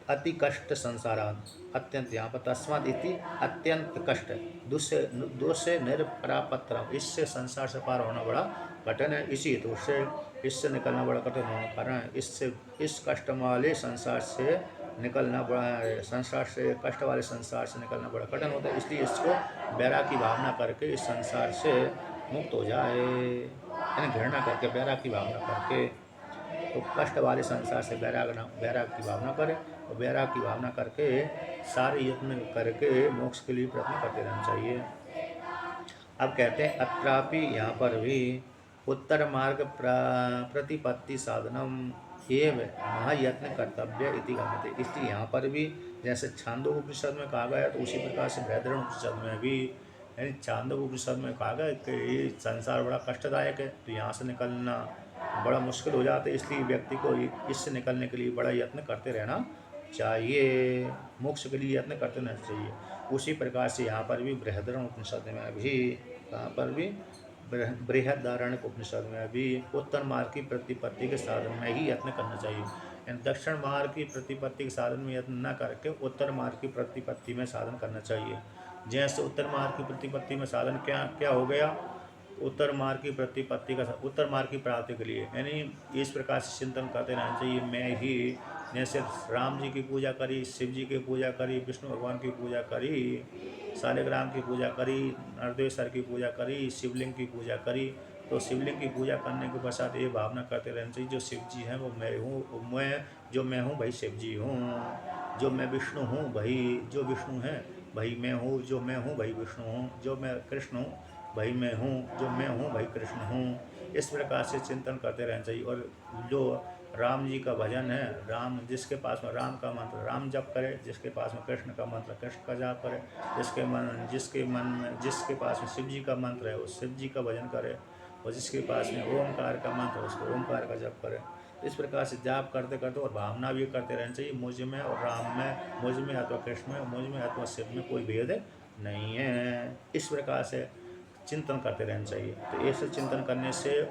अति कष्ट संसारात, अत्यंत, यहाँ पर तस्मात् इति अत्यंत कष्ट, दुष्य निरपरापत्रम, इससे संसार से पार होना बड़ा कठिन है। इसी हेतु से इससे निकलना बड़ा कठिन होने के कारण इससे, इस कष्ट वाले संसार से निकलना बड़ा, संसार से, कष्ट वाले संसार से निकलना बड़ा कठिन होता है। इसलिए इसको बैराग की भावना करके इस संसार से मुक्त हो जाए, यानी घृणा करके, बैराग की भावना करके, तो कष्ट वाले संसार से बैराग की भावना करें, और बैराग की भावना करके सारे यत्न करके मोक्ष के लिए प्रयत्न करते रहना चाहिए। अब कहते हैं अत्रापि, यहाँ पर भी उत्तर मार्ग प्रतिपत्ति साधनम एव महायत्न कर्तव्य इति गम्यते। इसलिए यहाँ पर भी जैसे छांदोग्य उपनिषद में कहा गया, तो उसी प्रकार से बृहदारण्यक उपनिषद में भी, यानी छांदोग्य उपनिषद में कहा गया कि संसार बड़ा कष्टदायक है, तो यहाँ से निकलना बड़ा मुश्किल हो जाता है। इसलिए व्यक्ति को इससे निकलने के लिए बड़ा यत्न करते रहना चाहिए, मोक्ष के लिए यत्न करते रहना चाहिए। उसी प्रकार से यहाँ पर भी बृहदारण्यक उपनिषद में भी, यहाँ पर भी बृहदारण्यक उपनिषद में भी उत्तर मार्ग की प्रतिपत्ति के साधन में ही यत्न करना चाहिए। दक्षिण मार्ग की प्रतिपत्ति के साधन में यत्न न करके उत्तर मार्ग की प्रतिपत्ति में साधन करना चाहिए। जैसे उत्तर मार्ग की प्रतिपत्ति में साधन क्या हो गया? उत्तर मार्ग की प्रतिपत्ति का, उत्तर मार्ग की प्राप्ति के लिए, यानी इस प्रकार से चिंतन करते रहना चाहिए। मैं ही, जैसे राम जी की पूजा करी, शिव जी की पूजा करी, विष्णु भगवान की पूजा करी, शालिग्राम की पूजा करी, नरदेश्वर की पूजा करी, शिवलिंग की पूजा करी, तो शिवलिंग की पूजा करने के पश्चात ये भावना करते रहना चाहिए जो शिव जी हैं वो मैं हूँ, मैं हूँ भाई शिव जी हूँ, जो मैं विष्णु हूँ भाई, जो विष्णु हैं भाई मैं हूँ, जो मैं हूँ भाई विष्णु हूँ, जो मैं कृष्ण हूँ भाई मैं हूँ, जो मैं हूँ भाई कृष्ण हूँ। इस प्रकार से चिंतन करते रहना चाहिए। और जो राम जी का भजन है, राम, जिसके पास में राम का मंत्र राम जप करे, जिसके पास में कृष्ण का मंत्र कृष्ण का जाप करे, जिसके पास में शिव जी का मंत्र है वो शिव जी का भजन करे, और जिसके पास में ओमकार का मंत्र है उसको ओमकार का जप करे। इस प्रकार से जाप करते करते और भावना भी करते रहना चाहिए मुझ में और राम में, मुझ में अथवा कृष्ण में, मुझ में अथवा शिव में कोई भेद नहीं है। इस प्रकार से चिंतन करते रहना चाहिए। तो ऐसे चिंतन करने से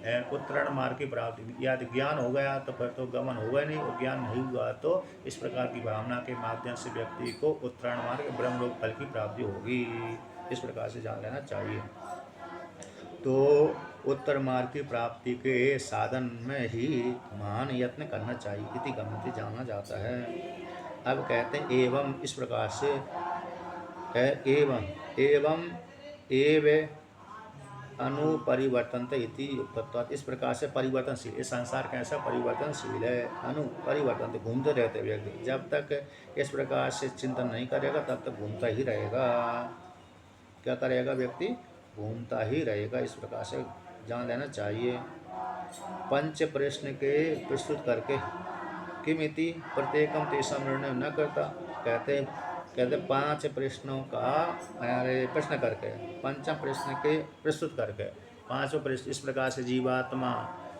उत्तरायण मार्ग की प्राप्ति, यदि ज्ञान हो गया तो फिर तो गमन होगा नहीं, और ज्ञान नहीं हुआ तो इस प्रकार की भावना के माध्यम से व्यक्ति को उत्तरायण मार्ग, ब्रह्मलोक फल की प्राप्ति होगी। इस प्रकार से जान लेना चाहिए। तो उत्तर मार्ग की प्राप्ति के साधन में ही महान यत्न करना चाहिए, इति गम्यते, जाना जाता है। अब कहते हैं एवं, इस प्रकार से है, एवं एव अनुपरिवर्तनते इति युक्तत्वात्। इस प्रकार से परिवर्तनशील, इस संसार कैसा परिवर्तनशील है, अनुपरिवर्तन घूमते रहते व्यक्ति। जब तक इस प्रकार से चिंतन नहीं करेगा तब तक घूमता ही रहेगा। क्या करेगा व्यक्ति? घूमता ही रहेगा। इस प्रकार से जान लेना चाहिए। पंच प्रश्न के प्रस्तुत करके किमिति प्रत्येकम तेषां निर्णय न करता। कहते 5 प्रश्नों का प्रश्न करके, पंचम प्रश्न के प्रस्तुत करके, 5 प्रश्न इस प्रकार से जीवात्मा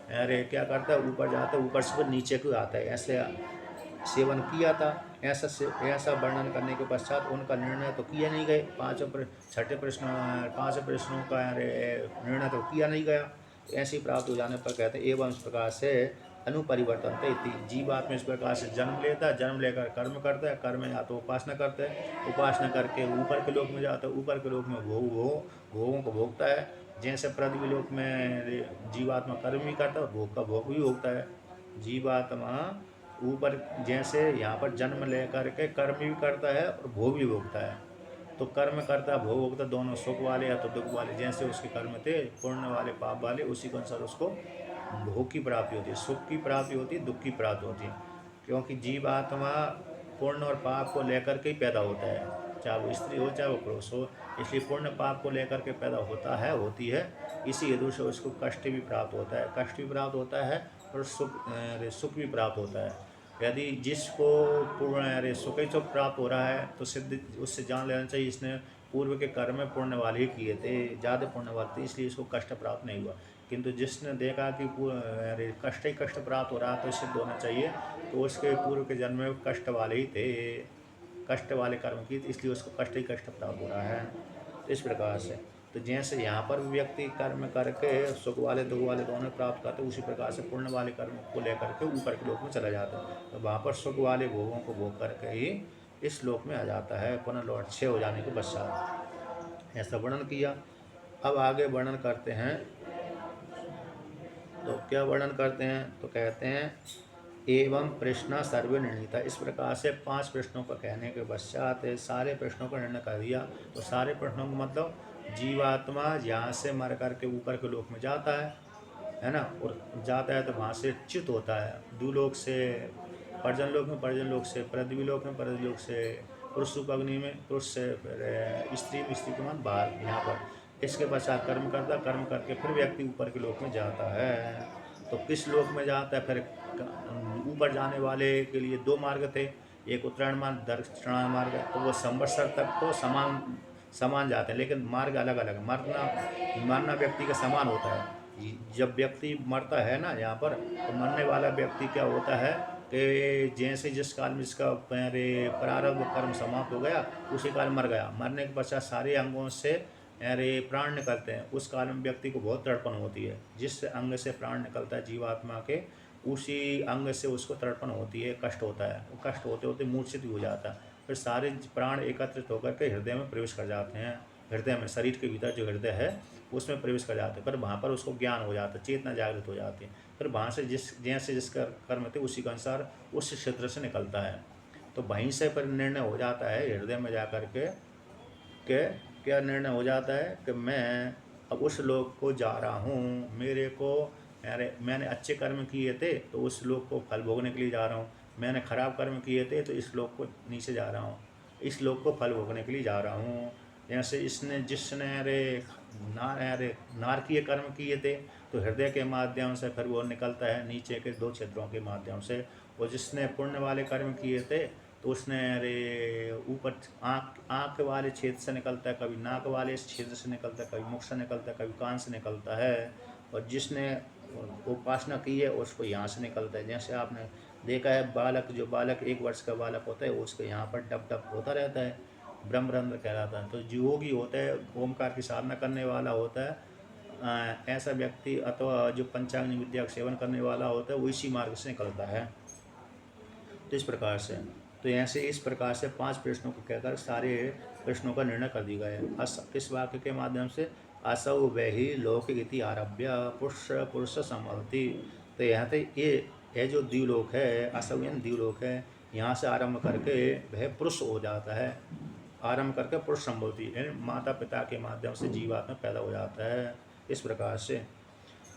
क्या करता है? ऊपर जाता है, ऊपर से नीचे को आता है, ऐसे सेवन किया था। ऐसा वर्णन करने के पश्चात उनका निर्णय तो किया नहीं गए। 5 प्रश्नों का निर्णय तो किया नहीं गया। ऐसी प्राप्त हो जाने पर कहते हैं एवं इस प्रकार से अनुपरिवर्तनते इति। जीवात्मा इस प्रकार से जन्म लेता है, जन्म लेकर कर्म करता है, कर्म या तो उपासना करता है, उपासना करके ऊपर के लोक में जाता है, ऊपर के लोक में भोगों को भोगता है। जैसे पृथ्वी लोक में जीवात्मा कर्म भी करता है और भोग का भोग भी भोगता है। जीवात्मा ऊपर जैसे यहाँ पर जन्म लेकर के कर्म भी करता है और भोग भी भोगता है। तो कर्म करता भोग भोगता दोनों, सुख वाले या तो दुख वाले। जैसे उसके कर्म थे पुण्य वाले पाप वाले, उसी के अनुसार उसको भोग की प्राप्ति होती है, सुख की प्राप्ति होती है, दुख की प्राप्ति होती है। क्योंकि जीवात्मा पुण्य और पाप को लेकर के ही पैदा होता है, चाहे वो स्त्री हो चाहे वो पुरुष हो। इसलिए पुण्य पाप को लेकर के पैदा होती है। इसी हेतु से उसको कष्ट भी प्राप्त होता है, कष्ट भी प्राप्त होता है और सुख भी प्राप्त होता है। यदि जिसको सुख ही सुख प्राप्त हो रहा है तो सिद्ध उससे जान लेना चाहिए इसने पूर्व के कर्म में पुण्य वाले ही किए थे, ज़्यादा पुण्य वाले थे, इसलिए इसको कष्ट प्राप्त नहीं हुआ। किंतु जिसने देखा कि कष्ट ही कष्ट प्राप्त हो रहा तो सिद्ध होना चाहिए तो उसके पूर्व के जन्म में कष्ट वाले ही थे, कष्ट वाले कर्म की, इसलिए उसको कष्ट ही कष्ट प्राप्त हो रहा है। तो इस प्रकार से तो जैसे यहाँ पर व्यक्ति कर्म करके सुख वाले दुख वाले दोनों प्राप्त करते, उसी प्रकार से पुण्य वाले कर्म को लेकर के ऊपर के लोक में चला जाता है। तो वहाँ पर सुख वाले भोगों को भोग करके ही इस लोक में आ जाता है, पुनः लौट 6 हो जाने के पश्चात। ऐसा वर्णन किया। अब आगे वर्णन करते हैं। तो क्या वर्णन करते हैं? तो कहते हैं एवं प्रश्न सर्वे निर्णीता। इस प्रकार से 5 प्रश्नों का कहने के पश्चात सारे प्रश्नों का निर्णय कर दिया। तो सारे प्रश्नों का मतलब जीवात्मा यहाँ से मर करके ऊपर के लोक में जाता है ना, और जाता है तो वहाँ से च्युत होता है, द्युलोक से पर्जन लोक में, पर्जन लोक से पृथ्वी लोक में, पृथ्वी लोक से पुरुष अग्नि में, पुरुष से स्त्री के मान बाहर यहाँ पर। इसके पश्चात कर्म करता, कर्म करके फिर व्यक्ति ऊपर के लोक में जाता है। तो किस लोक में जाता है? फिर ऊपर जाने वाले के लिए 2 मार्ग थे, एक उत्तरायण मार्ग, दक्षिणायन मार्ग। तो वो संवत्सर तक तो समान जाते हैं, लेकिन मार्ग अलग अलग। मरना व्यक्ति का समान होता है। जब व्यक्ति मरता है ना यहाँ पर, तो मरने वाला व्यक्ति क्या होता है कि जैसे जिस काल में इसका प्रारब्ध कर्म समाप्त हो गया उसी काल मर गया। मरने के पश्चात सारे अंगों से प्राण निकलते हैं। उस काल में व्यक्ति को बहुत तड़पन होती है। जिस अंग से प्राण निकलता है जीवात्मा के, उसी अंग से उसको तड़पन होती है, कष्ट होता है। वो कष्ट होते होते मूर्छित भी हो जाता है। फिर सारे प्राण एकत्रित होकर के हृदय में प्रवेश कर जाते हैं। हृदय में, शरीर के भीतर जो हृदय है उसमें प्रवेश कर जाते हैं। फिर वहाँ पर उसको ज्ञान हो जाता है, चेतना जागृत हो जाती है। फिर वहाँ से जैसे जिसका कर्म थे उसी के अनुसार उस क्षेत्र से निकलता है। तो वहीं से फिर निर्णय हो जाता है हृदय में जा कर के क्या निर्णय हो जाता है कि मैं अब उस लोक को जा रहा हूँ, मैंने अच्छे कर्म किए थे तो उस लोक को फल भोगने के लिए जा रहा हूँ, मैंने खराब कर्म किए थे तो इस लोक को नीचे जा रहा हूँ, इस लोक को फल भोगने के लिए जा रहा हूँ। जैसे जिसने नारकीय कर्म किए थे तो हृदय के माध्यम से फिर वो निकलता है नीचे के 2 क्षेत्रों के माध्यम से। और जिसने पुण्य वाले कर्म किए थे तो उसने ऊपर आँख वाले क्षेत्र से निकलता है, कभी नाक वाले क्षेत्र से निकलता है, कभी मुख से निकलता है, कभी कान से निकलता है। और जिसने उपासना की है उसको यहाँ से निकलता है। जैसे आपने देखा है जो बालक 1 वर्ष का बालक होता है उसको यहाँ पर डप डप होता रहता है, ब्रह्मरंध्र कहलाता है। तो जो योगी होता है, ओमकार की साधना करने वाला होता है, ऐसा व्यक्ति अथवा जो पंचाग्नि विद्या का सेवन करने वाला होता है वो इसी मार्ग से निकलता है। तो इस प्रकार से इस प्रकार से 5 प्रश्नों को कहकर सारे प्रश्नों का निर्णय कर दिया गया। किस वाक्य के माध्यम से? असौ वही लोक इति आरभ्य पुरुष संभवती। तो यहाँ पे ये जो द्युलोक है, असौ यानी द्युलोक है, यहाँ से आरंभ करके वह पुरुष हो जाता है। आरंभ करके पुरुष संभवती यानी माता पिता के माध्यम से जीवात्मा पैदा हो जाता है। इस प्रकार से।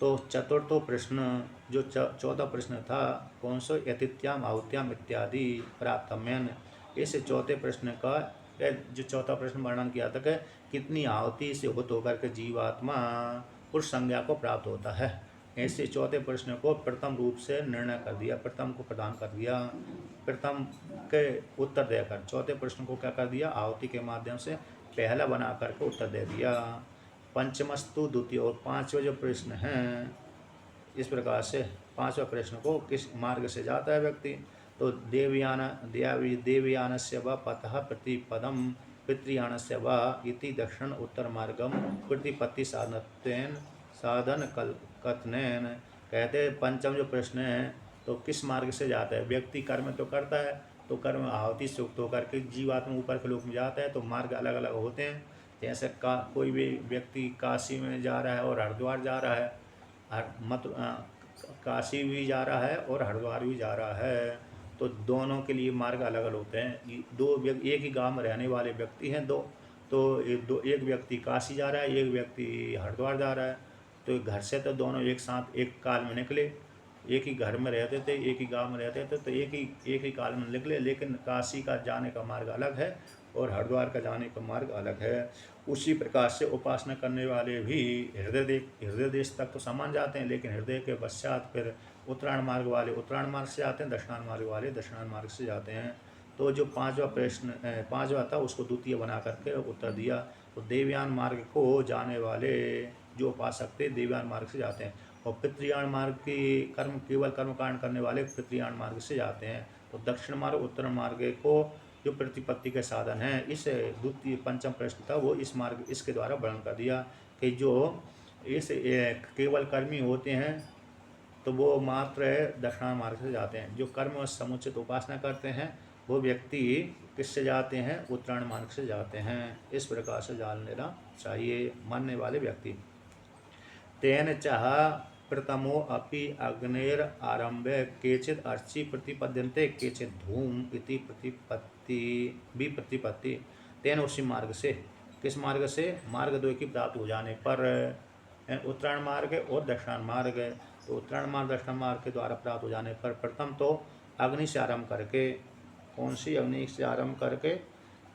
तो चतुर्थो प्रश्न जो 14 प्रश्न था कौन सो यतिथ्याम आहुत्याम इत्यादि प्राप्तम्यन, इस चौथे प्रश्न का जो चौथा प्रश्न वर्णन किया था कि कितनी आहुति से होत होकर के जीवात्मा पुरुष संज्ञा को प्राप्त होता है। ऐसे चौथे प्रश्न को प्रथम रूप से निर्णय कर दिया, प्रथम को प्रदान कर दिया, प्रथम के उत्तर देकर चौथे प्रश्न को क्या कर दिया, आहुति के माध्यम से पहला बना करके उत्तर दे दिया। पंचमस्तु द्वितीय, और पांचवा जो प्रश्न है इस प्रकार से पांचवा प्रश्न को किस मार्ग से जाता है व्यक्ति, तो देवयान से व पतः प्रतिपदम पितृयान से व इति दक्षिण उत्तर मार्गम प्रतिपत्ति साधन कथनेन। कहते पंचम जो प्रश्न है तो किस मार्ग से जाता है, व्यक्ति कर्म तो करता है तो कर्म आहुति से युक्त होकर के जीवात्मा ऊपर के लोक में जाता है, तो मार्ग अलग अलग होते हैं। जैसे कोई भी व्यक्ति काशी में जा रहा है और हरिद्वार जा रहा है, काशी भी जा रहा है और हरिद्वार भी जा रहा है, तो दोनों के लिए मार्ग अलग अलग होते हैं। एक ही गांव में रहने वाले व्यक्ति हैं दो, तो एक व्यक्ति काशी जा रहा है, एक व्यक्ति हरिद्वार जा रहा है, तो घर से तो दोनों एक साथ एक काल में निकले, एक ही घर में रहते थे, एक ही गांव में रहते थे, तो एक ही काल में निकले, लेकिन काशी का जाने का मार्ग अलग है और हरिद्वार का जाने का मार्ग अलग है। उसी प्रकार से उपासना करने वाले भी हृदय देश तक तो समान जाते हैं, लेकिन हृदय के पश्चात फिर उत्तरायण मार्ग वाले उत्तरायण मार्ग से जाते हैं, दक्षिणायन मार्ग वाले दक्षिणायन मार्ग से जाते हैं। तो जो पांचवा था उसको द्वितीय बना करके उत्तर दिया। तो देवयान मार्ग को जाने वाले जो उपासक थे देवयान मार्ग से जाते हैं, और पितृयान मार्ग की केवल कर्मकांड करने वाले पितृयान मार्ग से जाते हैं। तो दक्षिण मार्ग उत्तर मार्ग को जो प्रतिपत्ति के साधन है, इस द्वितीय पंचम प्रश्न था वो इस मार्ग इसके द्वारा वर्णन कर दिया कि जो इस केवल कर्मी होते हैं तो वो मात्र दक्षिणायन मार्ग से जाते हैं। जो कर्म समुचित उपासना करते हैं वो व्यक्ति किससे जाते हैं, उत्तरायण मार्ग से जाते हैं। इस प्रकार से जान लेना चाहिए मरने वाले व्यक्ति। तेन चाह प्रथमो अपि अग्नेर आरंभे केचित अर्ची प्रतिपद्यन्ते केचित धूम इति प्रतिपत्ति। तेन उसी मार्ग से, किस मार्ग से, मार्ग दो की प्राप्त हो जाने पर, उत्तरायण मार्ग और दक्षिणायन मार्ग। तो उत्तरायण मार्ग दक्षिणायन मार्ग के द्वारा प्राप्त हो जाने पर प्रथम तो अग्नि से आरंभ करके, कौन सी अग्नि से आरंभ करके,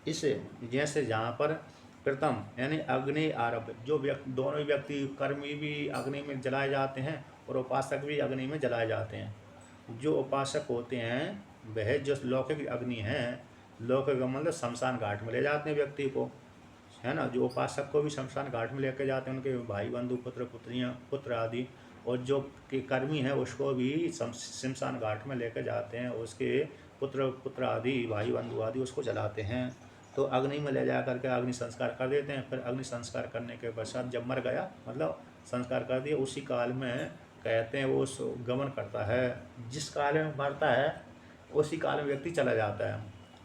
इसे जैसे जहाँ पर प्रथम यानी अग्नि आरभ, जो दोनों व्यक्ति कर्मी भी अग्नि में जलाए जाते हैं और उपासक भी अग्नि में जलाए जाते हैं। जो उपासक होते हैं वह जो लौकिक अग्नि है, लौकिक मतलब शमशान घाट में ले जाते हैं व्यक्ति को, है ना। जो उपासक को भी शमशान घाट में लेके जाते हैं, उनके भाई बंधु पुत्र पुत्रियाँ पुत्र आदि, और जो के कर्मी है उसको भी शमशान घाट में लेके जाते हैं, उसके पुत्र आदि भाई बंधु आदि उसको जलाते हैं। तो अग्नि में ले जा करके अग्नि संस्कार कर देते हैं। फिर अग्नि संस्कार करने के पश्चात जब मर गया मतलब संस्कार कर दिया, उसी काल में कहते हैं वो गमन करता है। जिस काल में मरता है उसी काल में व्यक्ति चला जाता है,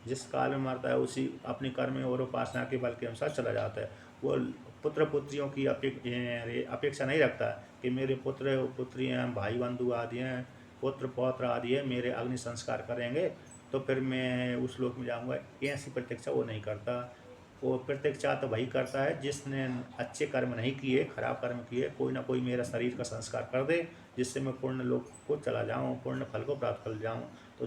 जिस काल में मरता है उसी अपनी कर्म और उपासना के बल के अनुसार चला जाता है। वो पुत्र पुत्रियों की अपेक्षा नहीं रखता कि मेरे पुत्र पुत्रियाँ भाई बंधु आदि हैं, पुत्र पौत्र आदि है, मेरे अग्नि संस्कार करेंगे तो फिर मैं उस लोक में जाऊंगा, ऐसी प्रतीक्षा वो नहीं करता। वो प्रतीक्षा तो वही करता है जिसने अच्छे कर्म नहीं किए, खराब कर्म किए, कोई ना कोई मेरा शरीर का संस्कार कर दे जिससे मैं पूर्ण लोक को चला जाऊँ, पूर्ण फल को प्राप्त कर जाऊँ। तो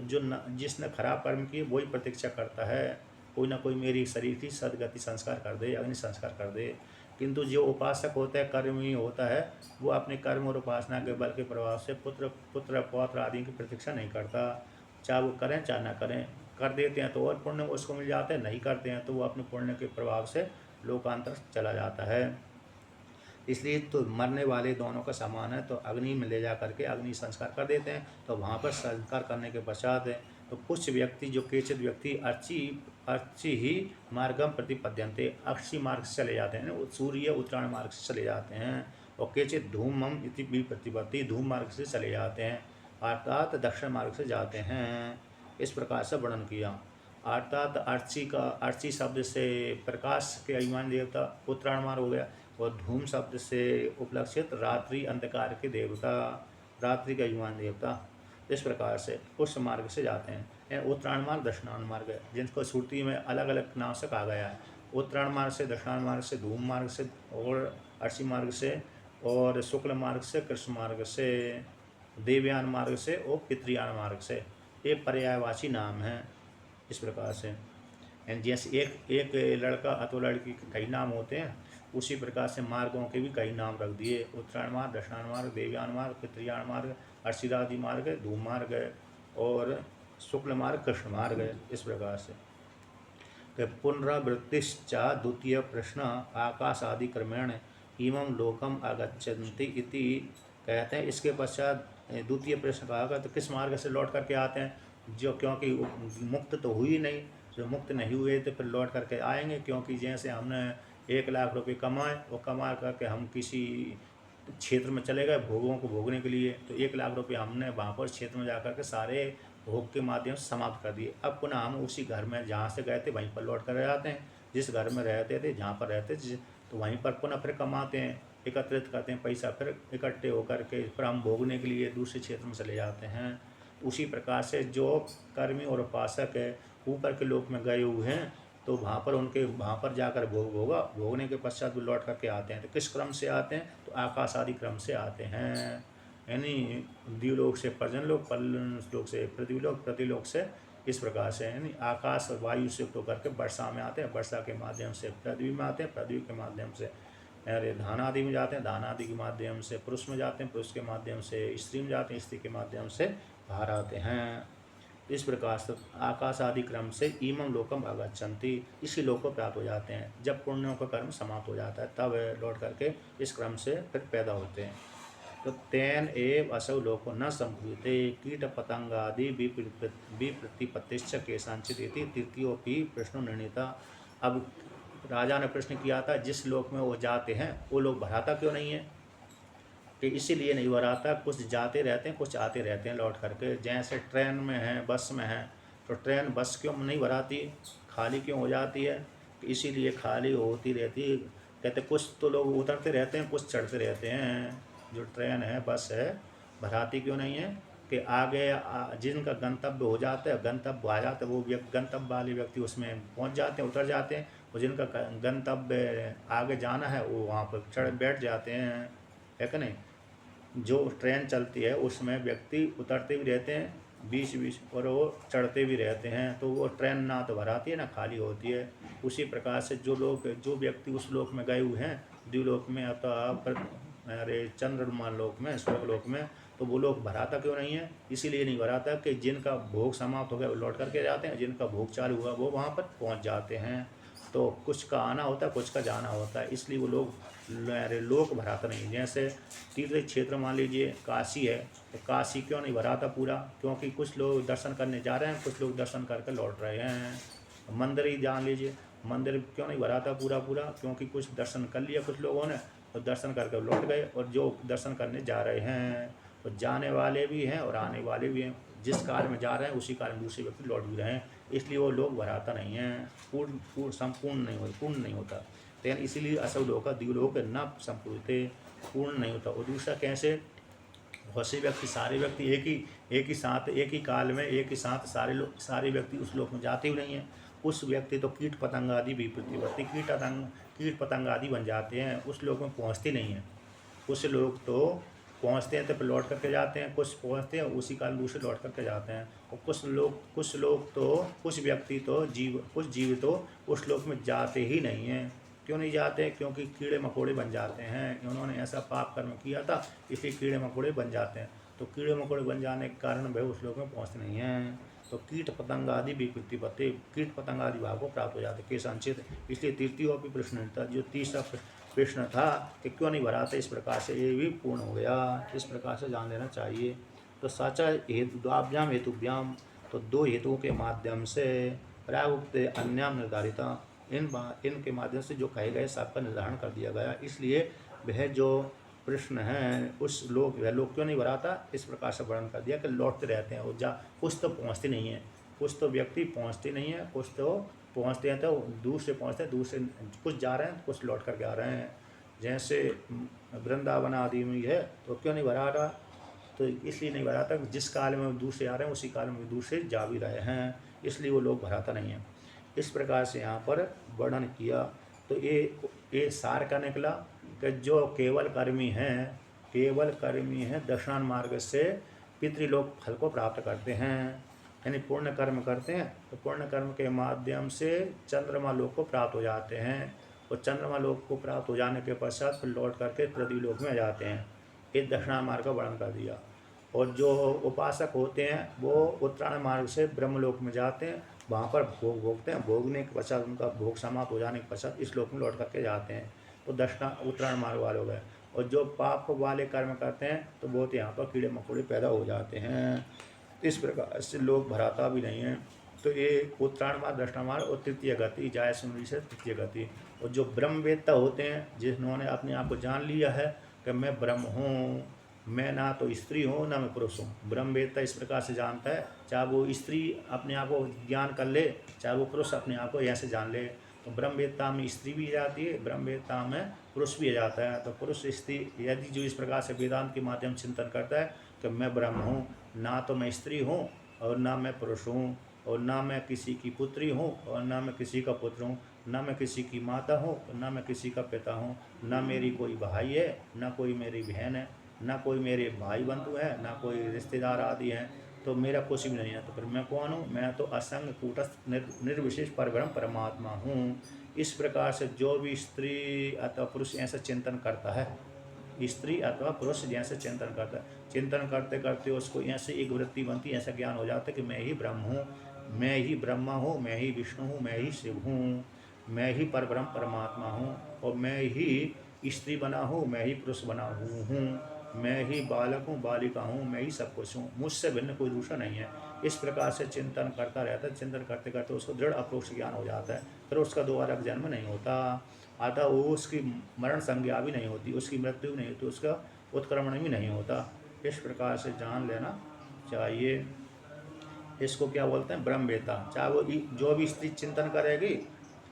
जिसने खराब कर्म किए वही प्रतीक्षा करता है कोई ना कोई मेरी शरीर की सदगति संस्कार कर दे, अग्नि संस्कार कर दे। किंतु जो उपासक होता है, कर्मी होता है, वो अपने कर्म और उपासना के बल के प्रभाव से पुत्र पौत्र आदि की प्रतीक्षा नहीं करता, चाहे वो करें चाहे ना करें। कर देते हैं तो और पुण्य उसको मिल जाते हैं, नहीं करते हैं तो वो अपने पुण्य के प्रभाव से लोकांतर चला जाता है। इसलिए तो मरने वाले दोनों का समान है, तो अग्नि में ले जा करके अग्नि संस्कार कर देते हैं। तो वहाँ पर संस्कार करने के पश्चात तो कुछ व्यक्ति जो केचित व्यक्ति अर्ची ही मार्गम प्रतिपद्यन्ते, अक्षी मार्ग से चले जाते हैं, सूर्य उत्तरायण मार्ग से चले जाते हैं। और केचित धूमम इति भी प्रतिपत्ति, धूम मार्ग से चले जाते हैं, अर्थात दक्षिण मार्ग से जाते हैं। इस प्रकार से वर्णन किया। अर्थात अर्ची शब्द से प्रकाश के अभिमान देवता उत्तरायण मार्ग हो गया, और धूम शब्द से उपलक्षित रात्रि अंधकार के देवता, रात्रि के अभिमान देवता। इस प्रकार से उस मार्ग से जाते हैं। उत्तरायण मार्ग दक्षिणायन मार्ग है, जिनको श्रुति में अलग अलग नाम से कहा गया है। उत्तरायण मार्ग से, दक्षिणायन मार्ग से, धूम मार्ग से और अर्ची मार्ग से और शुक्ल मार्ग से, कृष्ण मार्ग से, देवयान मार्ग से और पितृयान मार्ग से। ये पर्यायवाची नाम है। इस प्रकार से यानी जैसे एक एक लड़का अथवा लड़की के कई नाम होते हैं, उसी प्रकार से मार्गों के भी कई नाम रख दिए। उत्तरायण मार्ग, दक्षिणायन मार्ग, देवयान मार्ग, पितृयान मार्ग, अर्षिरादि मार्ग, धूम मार्ग और शुक्ल मार्ग, कृष्ण मार्ग। इस प्रकार से पुनरावृत्तिश्च द्वितीय प्रश्न आकाश आदि क्रमेण इमं लोकम आगच्छन्ति इति कहते हैं। इसके पश्चात द्वितीय प्रश्न कहा गया तो किस मार्ग से लौट करके आते हैं, जो क्योंकि मुक्त तो हुई नहीं, जो मुक्त नहीं हुए तो फिर लौट करके आएंगे। क्योंकि जैसे हमने 1,00,000 रुपये कमाए, वो कमा करके हम किसी क्षेत्र में चले गए भोगों को भोगने के लिए, तो 1,00,000 रुपये हमने वहाँ पर क्षेत्र में जा कर के सारे भोग के माध्यम से समाप्त कर दिए। अब पुनः हम उसी घर में जहाँ से गए थे वहीं पर लौट कर आते हैं। जिस घर में रहते थे, जहाँ पर रहते थे, तो वहीं पर पुनः फिर कमाते हैं, एकत्रित करते हैं पैसा, फिर इकट्ठे होकर के फिर हम भोगने के लिए दूसरे क्षेत्र में चले जाते हैं। उसी प्रकार से जो कर्मी और उपासक है ऊपर के लोक में गए हुए हैं, तो वहाँ पर उनके वहाँ पर जाकर भोगने के पश्चात वो लौट करके आते हैं। तो किस क्रम से आते हैं, तो आकाश आदि क्रम से आते हैं। यानी द्युलोक से पर्जनलोक, पर्जनलोक से पृथ्वीलोक, पृथ्वीलोक से इस प्रकार से यानी आकाश और वायु से युक्त होकर के वर्षा में आते हैं, वर्षा के माध्यम से पृथ्वी में आते हैं, पृथ्वी के माध्यम से अरे धान आदि में जाते हैं, धान आदि के माध्यम से पुरुष में जाते हैं, पुरुष के माध्यम से स्त्री में जाते हैं, स्त्री के माध्यम से बाहर आते हैं। इस प्रकार से आकाश आदि क्रम से इमं लोकम आगच्छन्ति, इसी लोक को प्राप्त हो जाते हैं। जब पुण्यों का कर्म समाप्त हो जाता है तब लौट करके इस क्रम से फिर पैदा होते हैं। तो तेन एव असौ लोको न संभूते कीट पतंगादि विप्रतिपत्तिश्च केषांचित् इति तृतीयोपि प्रश्नो निर्णीता। अब राजा ने प्रश्न किया था जिस लोक में वो जाते हैं वो लोग भराता क्यों नहीं है, कि इसीलिए नहीं भराता, कुछ जाते रहते हैं कुछ आते रहते हैं लौट करके। जैसे ट्रेन में हैं, बस में हैं, तो ट्रेन बस क्यों नहीं भराती, खाली क्यों हो जाती है, इसीलिए खाली होती रहती। कहते कुछ तो लोग उतरते रहते हैं कुछ चढ़ते रहते हैं। जो ट्रेन है, बस है, भराती क्यों नहीं है, कि आगे जिनका गंतव्य हो जाता है, गंतव्य आ जाता है, वो गंतव्य वाले व्यक्ति उसमें पहुंच जाते हैं, उतर जाते हैं। और जिनका गंतव्य आगे जाना है वो वहाँ पर चढ़ बैठ जाते हैं, है कि नहीं। जो ट्रेन चलती है उसमें व्यक्ति उतरते भी रहते हैं बीच बीच और वो चढ़ते भी रहते हैं, तो वो ट्रेन ना तो भराती है ना खाली होती है। उसी प्रकार से जो व्यक्ति उस लोक में गए हुए हैं, द्व्युलोक में अथवा अरे चंद्रमा लोक में, स्वर्गलोक में, तो वो लोग भराता क्यों नहीं है, इसीलिए नहीं भराता कि जिनका भोग समाप्त हो गया वो लौट करके जाते हैं, जिनका भोग चालू हुआ वो वहाँ पर पहुँच जाते हैं। तो कुछ का आना होता है कुछ का जाना होता है, इसलिए वो लोक भराता नहीं। जैसे तीर्थ क्षेत्र मान लीजिए काशी है, तो काशी क्यों नहीं भराता पूरा, क्योंकि कुछ लोग दर्शन करने जा रहे हैं, कुछ लोग दर्शन करके लौट रहे हैं। मंदिर ही जान लीजिए, मंदिर क्यों नहीं भराता पूरा, क्योंकि कुछ दर्शन कर लिया कुछ लोगों ने, तो दर्शन करके लौट गए, और जो दर्शन करने जा रहे हैं, तो जाने वाले भी हैं और आने वाले भी हैं। जिस कार्य में जा रहे हैं उसी कार्य में दूसरे व्यक्ति लौट भी रहे हैं, इसलिए वो लोग भराता नहीं है, पूर्ण नहीं होता। तो यानी इसीलिए असौ लोक द्व्युलोक न संपूर्णते, पूर्ण नहीं होता। और दूसरा कैसे, बहुत से व्यक्ति, सारे व्यक्ति एक ही साथ एक ही काल में एक ही साथ सारे व्यक्ति उस लोक में जाते ही नहीं हैं। उस व्यक्ति तो कीट पतंग आदि भी प्रतिवर्ती कीट पतंग आदि बन जाते हैं, उस लोक में पहुँचते नहीं हैं। कुछ लोग तो पहुँचते हैं तो फिर लौट करके जाते हैं, कुछ पहुँचते हैं उसी काल दूसरे लौट करके जाते हैं। और कुछ व्यक्ति तो कुछ जीव तो उस लोक में जाते ही नहीं हैं। क्यों नहीं जाते, क्योंकि कीड़े मकोड़े बन जाते हैं। उन्होंने ऐसा पाप कर्म किया था, इसलिए कीड़े मकोड़े बन जाते हैं। तो कीड़े मकोड़े बन जाने के कारण वह उस लोक में पहुँचते नहीं हैं। तो कीट पतंग आदि भी प्रतिपत्ति, कीट पतंग आदि भाव को प्राप्त हो जाते के संचित। इसलिए तृतीय भी प्रश्न था, जो तीसरा प्रश्न था कि क्यों नहीं भराते, इस प्रकार से ये भी पूर्ण हो गया। इस प्रकार से जान लेना चाहिए। तो साचा हेतुभ्याम हेतुभ्याम, तो दो हेतुओं के माध्यम से प्रागुक्त अन्याम निर्धारिता, इनके माध्यम से जो कहे गए सबका निर्धारण कर दिया गया। इसलिए वह जो प्रश्न है वह लोग क्यों नहीं भराता, इस प्रकार से वर्णन कर दिया कि लौटते रहते हैं, और कुछ तो पहुँचते नहीं हैं, कुछ तो व्यक्ति पहुँचते नहीं हैं, कुछ तो पहुँचते हैं तो दूसरे पहुँचते हैं, दूसरे कुछ जा रहे हैं कुछ लौट करके आ रहे हैं। जैसे वृंदावन आदि में है तो क्यों नहीं भरा रहा, तो इसलिए नहीं भराता कि जिस काल में दूसरे आ रहे हैं उसी काल में दूसरे जा भी रहे हैं, इसलिए वो लोग भराता नहीं है। इस प्रकार से यहाँ पर वर्णन किया। तो ये सार का निकला कि जो केवल कर्मी हैं दर्शन मार्ग से पितृलोक फल को प्राप्त करते हैं, यानी पुण्य कर्म करते हैं तो पुण्य कर्म के माध्यम से चंद्रमा लोक को प्राप्त हो जाते हैं, और चंद्रमा लोक को प्राप्त हो जाने के पश्चात फिर लौट करके पृथ्वी लोक में जाते हैं। इस दक्षिणा मार्ग का वर्णन कर दिया। और जो उपासक होते हैं वो उत्तरायण मार्ग से ब्रह्मलोक में जाते हैं, वहाँ पर भोग भोगते हैं, भोगने के पश्चात उनका भोग समाप्त हो जाने के पश्चात इस लोक में लौट करके जाते हैं, तो दक्षिणा उत्तरायण मार्ग वाले हो गए। और जो पाप वाले कर्म करते हैं तो बहुत यहाँ पर कीड़े मकोड़े पैदा हो जाते हैं। इस प्रकार से लोग भराता भी नहीं है। तो ये उत्तरायण मार्ग, दक्षिण मार्ग और तृतीय गति, जाय सुनरी से तृतीय गति। और जो ब्रह्मवेत्ता होते हैं, जिन्होंने अपने आप को जान लिया है कि मैं ब्रह्म हूँ, मैं ना तो स्त्री हूँ ना मैं पुरुष हूँ। ब्रह्मवेत्ता इस प्रकार से जानता है, चाहे वो स्त्री अपने आप को ज्ञान कर ले, चाहे वो पुरुष अपने आप को ऐसे जान ले। तो ब्रह्मवेत्ता में स्त्री भी आ जाती है, ब्रह्मवेत्ता में पुरुष भी आ जाता है। तो पुरुष स्त्री यदि जो इस प्रकार से वेदांत के माध्यम चिंतन करता है कि मैं ब्रह्म हूँ, ना तो मैं स्त्री हूँ और ना मैं पुरुष हूँ, और ना मैं किसी की पुत्री हूँ और ना मैं किसी का पुत्र हूँ, ना मैं किसी की माता हूँ और ना मैं किसी का पिता हूँ, ना मेरी कोई भाई है ना कोई मेरी बहन है, ना कोई मेरे भाई बंधु है ना कोई रिश्तेदार आदि हैं, तो मेरा कुछ भी नहीं है। तो फिर मैं कौन हूँ? मैं तो असंग कूटस्थ निर्विशेष परब्रह्म परमात्मा हूँ। इस प्रकार से जो भी स्त्री अथवा पुरुष ऐसा चिंतन करता है, स्त्री अथवा पुरुष जैसे चिंतन करता है, चिंतन करते करते उसको ऐसे एक वृत्ति बनती है, ऐसा ज्ञान हो जाता है कि मैं ही ब्रह्म हूँ, मैं ही ब्रह्मा हूँ, मैं ही विष्णु हूँ, मैं ही शिव हूँ, मैं ही परब्रह्म परमात्मा हूँ, और मैं ही स्त्री बना हूँ, मैं ही पुरुष बना हूँ, मैं ही बालक हूँ, बालिका हूँ, मैं ही सब कुछ हूँ, मुझसे भिन्न कोई दूसरा नहीं है। इस प्रकार से चिंतन करता रहता है, चिंतन करते करते उसको दृढ़ अप्रोक्ष ज्ञान हो जाता है, फिर उसका दोबारा जन्म नहीं होता। अतः वो उसकी मरण संज्ञा भी नहीं होती, उसकी मृत्यु भी नहीं होती, उसका उत्क्रमण भी नहीं होता। इस प्रकार से जान लेना चाहिए। इसको क्या बोलते हैं? ब्रह्मवेत्ता। चाहे वो जो भी स्त्री चिंतन करेगी,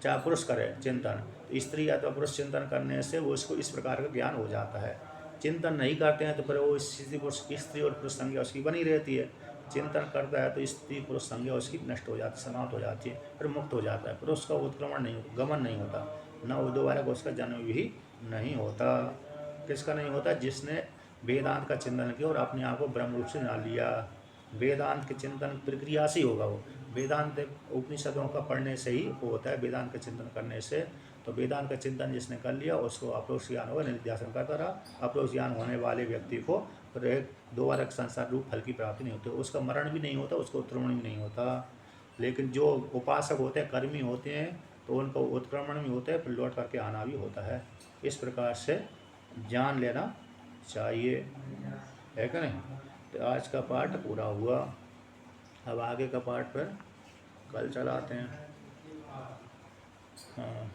चाहे पुरुष करे चिंतन, तो स्त्री अथवा पुरुष चिंतन करने से वो उसको इस प्रकार का ज्ञान हो जाता है। चिंतन नहीं करते हैं तो फिर वो स्त्री और पुरुष संज्ञा उसकी बनी रहती है। चिंतन करता है तो स्त्री पुरुष संज्ञा उसकी नष्ट हो जाती, समाप्त हो जाती है, फिर मुक्त हो जाता है, फिर उसका उत्क्रमण नहीं, गमन नहीं होता, न वो दोबारा को उसका जन्म भी नहीं होता। किसका नहीं होता? जिसने वेदांत का चिंतन किया और अपने आप को ब्रह्म रूप से जान लिया। वेदांत के चिंतन प्रक्रिया से ही होगा वो, वेदांत उपनिषदों का पढ़ने से ही वो होता है, वेदांत का चिंतन करने से। तो वेदांत का चिंतन जिसने कर लिया उसको अप्रोक्ष ज्ञान होगा, निध्यासन करता रहा। अप्रोक्ष ज्ञान होने वाले व्यक्ति को फिर दोबारा संसार रूप फल की प्राप्ति नहीं होती, उसका मरण भी नहीं होता, उसका उत्क्रमण भी नहीं होता। लेकिन जो उपासक होते हैं, कर्मी होते हैं, तो उनको उत्क्रमण भी होता है, फिर लौट करके आना भी होता है। इस प्रकार से जान लेना चाहिए, है कि नहीं? तो आज का पाठ पूरा हुआ। अब आगे का पाठ पर कल चलाते हैं। हाँ।